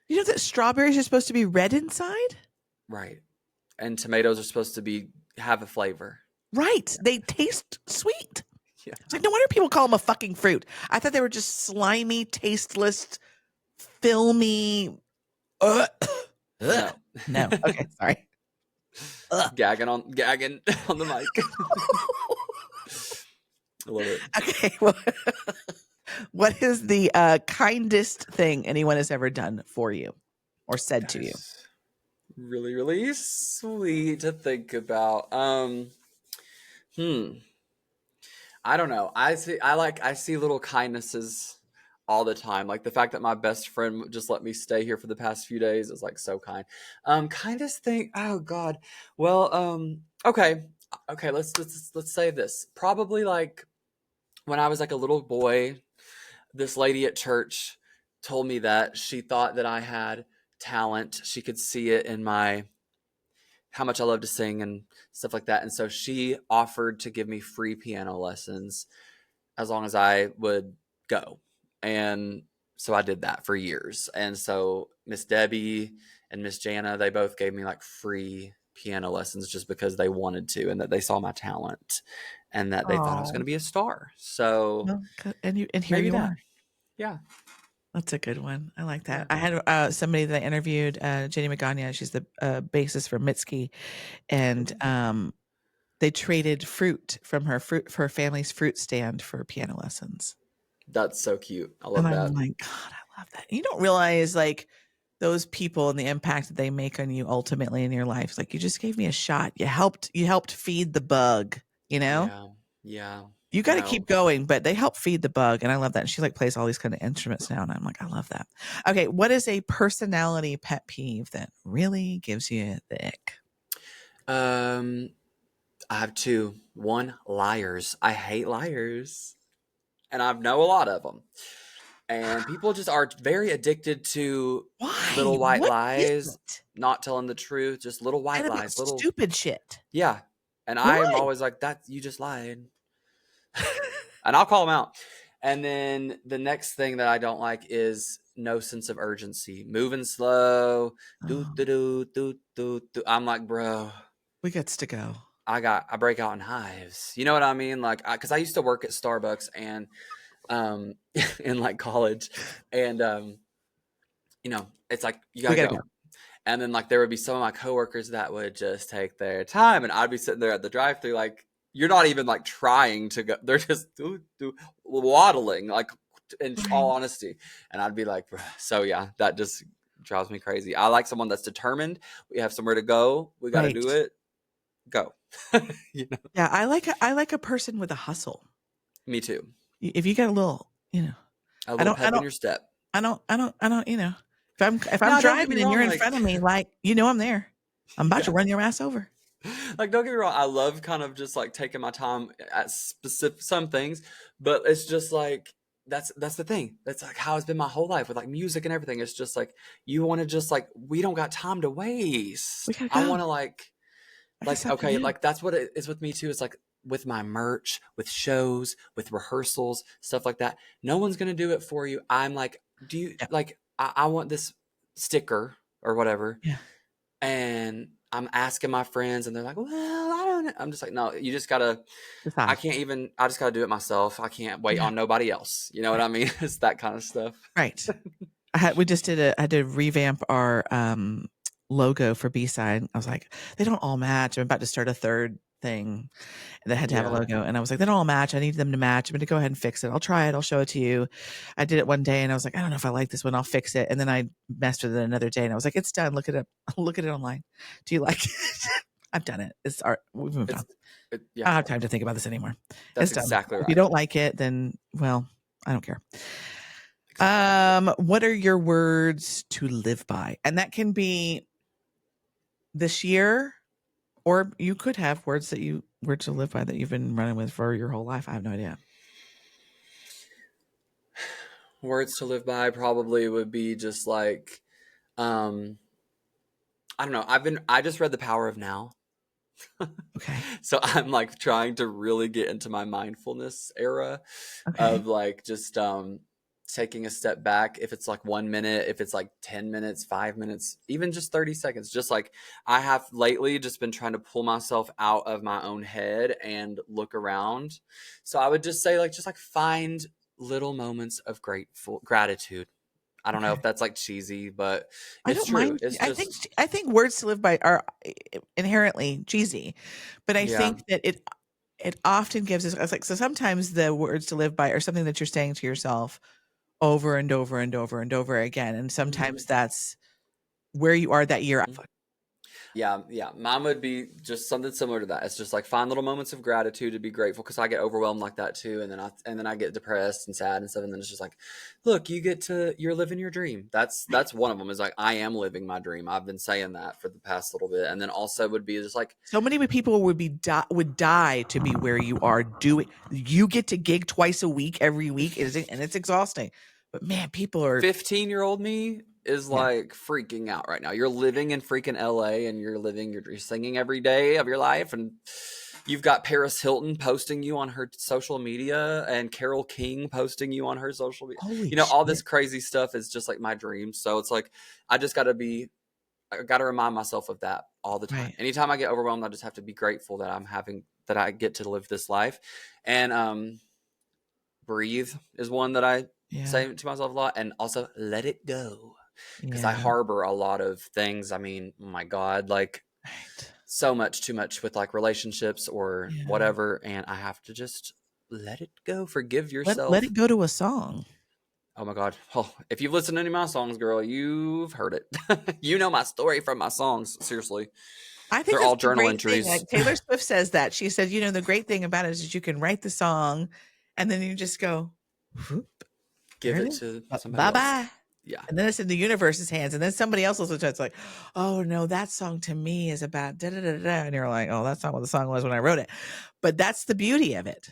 You know that strawberries are supposed to be red inside? Right. And tomatoes are supposed to have a flavor. Right. They taste sweet. Yeah. It's like, no wonder people call them a fucking fruit. I thought they were just slimy, tasteless, filmy. No. No. Okay, sorry. Gagging on on the mic. I love it. Okay, well, what is the kindest thing anyone has ever done for you or said That to you? is really, really sweet to think about. I don't know. I see little kindnesses all the time. Like the fact that my best friend just let me stay here for the past few days is like so kind. Kindest thing. Oh God. Well, okay. Okay, let's say this. Probably like when I was like a little boy, this lady at church told me that she thought that I had talent. She could see it in my how much I love to sing and stuff like that. And so she offered to give me free piano lessons as long as I would go. And so I did that for years. And so Miss Debbie and Miss Jana, they both gave me like free piano lessons just because they wanted to and that they saw my talent and that they thought I was going Oh, to be a star. So well, and here maybe you that. are. Yeah. That's a good one. I like that. Yeah. I had somebody that I interviewed, Jenny Magana. She's the bassist for Mitski, and they traded fruit from her family's fruit stand for piano lessons. That's so cute. I And love I'm that. like, God, I love that. You don't realize like those people and the impact that they make on you ultimately in your life. It's like you just gave me a shot. You helped feed the bug, you know? Yeah. Yeah. You got to No. keep going, but they help feed the bug. And I love that. And she like plays all these kind of instruments now. And I'm like, I love that. Okay. What is a personality pet peeve that really gives you the ick? I have two. One, liars. I hate liars. And I know a lot of them. And people just are very addicted to Why? little white What is lies, it? not telling the truth, just little white And about lies, little stupid shit. yeah. And I'm Why? always like, that you just lied. And I'll call them out. And then the next thing that I don't like is no sense of urgency. Moving slow. Do Oh, do do do do do. I'm like, bro, we gets to go. I break out in hives. You know what I mean? Like, because I used to work at Starbucks and in like college, and it's like you We gotta got to go. And then like there would be some of my coworkers that would just take their time, and I'd be sitting there at the drive-thru like you're not even like trying to go. They're just waddling like in all go. honesty, and I'd be like, "Bruh." So yeah, that just drives me crazy. I like someone that's determined. We have somewhere to go. We got to Right. do it. Go. You know? Yeah, I like a person with a hustle. Me too. If you got a little, A I little don't I pep in don't your step. I don't, if I'm Now, don't get me driving and you're wrong. in Like, front of me, like, I'm there. I'm about to yeah. run your ass over. Like, don't get me wrong. I love kind of just like taking my time at specific some things, but it's just like that's the thing. That's like how it's been my whole life with like music and everything. It's just like you want to just like we don't got time to We waste. gotta I go. want to I got something okay, to do. like that's what it is with me too. It's like with my merch, with shows, with rehearsals, stuff like that. No one's gonna do it for you. I'm like, do you Yeah. like? I want this sticker or whatever, Yeah. and I'm asking my friends, and they're like, "Well, I don't know." I'm just like, "No, you just gotta." I Decide. can't even. I just gotta do it myself. I can't wait Yeah. on nobody else. You know what Right. I mean? It's that kind of stuff. Right. I had to revamp our logo for B-side. I was like, they don't all match. I'm about to start a third thing that had to have a Yeah. logo. And I was like, they don't all match. I need them to match. I'm going to go ahead and fix it. I'll try it. I'll show it to you. I did it one day and I was like, I don't know if I like this one. I'll fix it. And then I messed with it another day and I was like, it's done. Look it up. Look at it online. Do you like it? I've done it. It's art. We've moved on. I Yeah, don't have time to think about this anymore. that's It's done. exactly If you right. don't like it, then, well, I don't care. Exactly. What are your words to live by? And that can be this year, or you could have words to live by that you've been running with for your whole life. I have no idea. Words to live by probably would be just like, um, I don't know. I just read The Power of Now. Okay. So I'm like trying to really get into my mindfulness era Okay. of like just taking a step back. If it's like 1 minute, if it's like 10 minutes, 5 minutes, even just 30 seconds, just like I have lately just been trying to pull myself out of my own head and look around. So I would just say like just like find little moments of gratitude. I don't know Okay. if that's like cheesy, but I it's don't true. mind. It's I just I think words to live by are inherently cheesy, but I yeah. think that it often gives us. I was like, so sometimes the words to live by are something that you're saying to yourself over and over and over and over again, and Mhm. sometimes that's where you are that year. Yeah, yeah. Mine would be just something similar to that. It's just like find little moments of gratitude to be grateful because I get overwhelmed like that too, and then I get depressed and sad and stuff, and then it's just like, look, you're living your dream. That's one of them. Is like I am living my dream. I've been saying that for the past little bit, and then also would be just like So many people would die to be where you are doing. You get to gig twice a week, every week, and it's exhausting. But man, people are 15-year-old me is yeah. like freaking out right now. You're living in freaking LA and you're singing every day of your life and you've got Paris Hilton posting you on her social media and Carole King posting you on her social media. Holy All this shit! crazy stuff is just like my dream. So it's like I got to remind myself of that all the time. Right? Anytime I get overwhelmed, I just have to be grateful that I get to live this life. And breathe is one that I Yeah, say to myself a lot, and also let it go because I yeah. harbor a lot of things. I mean, oh my God, like Right. so much too much with like relationships or Yeah. whatever, and I have to just let it go. Forgive Let yourself. it go to a song. Oh my God. Oh, if you've listened to any of my songs, girl, you've heard it. You know my story from my songs. Seriously. I think They're that's all the journal great thing. entries. Like Taylor Swift says that she said, the great thing about it is that you can write the song, and then you just go, whoop, there Give it it is. to somebody Bye else. bye. Yeah. And then it's in the universe's hands, and then somebody else listens to it. It's like, oh no, that song to me is about da da da da, and you're like, oh, that's not what the song was when I wrote it. But that's the beauty of it.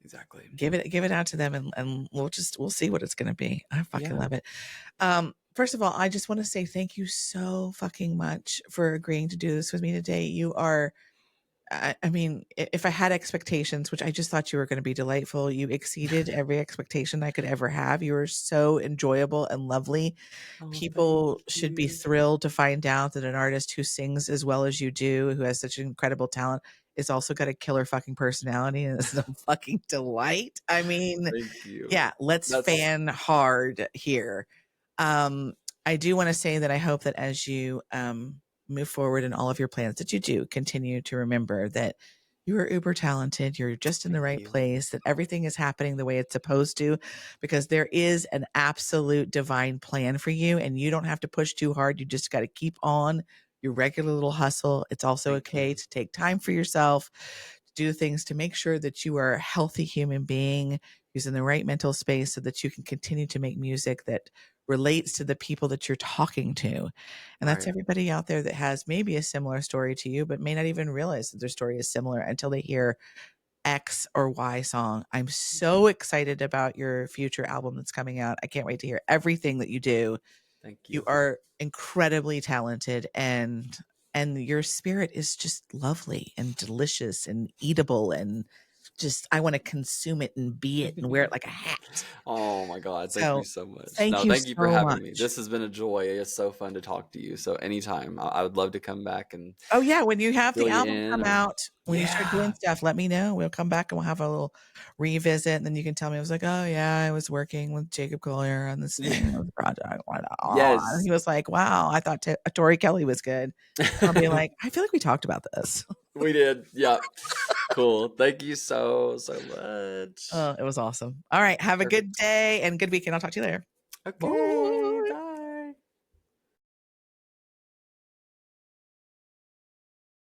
Exactly. Give it out to them, and we'll see what it's gonna be. I fucking Yeah. love it. First of all, I just want to say thank you so fucking much for agreeing to do this with me today. You are I mean, if I had expectations, which I just thought you were going to be delightful, you exceeded every expectation I could ever have. You were so enjoyable and lovely. Oh, thank People should be you. thrilled to find out that an artist who sings as well as you do, who has such incredible talent, is also got a killer fucking personality and is a fucking delight. I mean, Thank you. yeah, let's That's fan hard here. Um, I do want to say that I hope that as you move forward in all of your plans, that you do continue to remember that you are uber talented. You're just in the thank right you. place, that everything is happening the way it's supposed to, because there is an absolute divine plan for you, and you don't have to push too hard. You just got to keep on your regular little hustle. It's also Thank okay you. to take time for yourself, to do things to make sure that you are a healthy human being who's in the right mental space so that you can continue to make music that relates to the people that you're talking to. And that's Right. everybody out there that has maybe a similar story to you, but may not even realize that their story is similar until they hear X or Y song. I'm so excited about your future album that's coming out. I can't wait to hear everything that you do. Thank You you. are incredibly talented, and your spirit is just lovely and delicious and eatable, and I want to consume it and be it and wear it like a hat. Oh my God. Thank you So so much. thank No, you thank you for so having me. much. This has been a joy. It's so fun to talk to you. So anytime I would love to come back and Oh yeah, when you have fill the you album in come or, out, when you start doing yeah. stuff, let me know. We'll come back and we'll have a little revisit, and then you can tell me. I was like, oh yeah, I was working with Jacob Collier on this thing, on the project. And Yes. he was like, wow, I thought Tori Kelly was good. And I'll be like, I feel like we talked about this. We did. Yeah. Cool. Thank you so much. Oh, it was awesome. All right, have a good Perfect. day and good weekend. I'll talk to you later. Okay.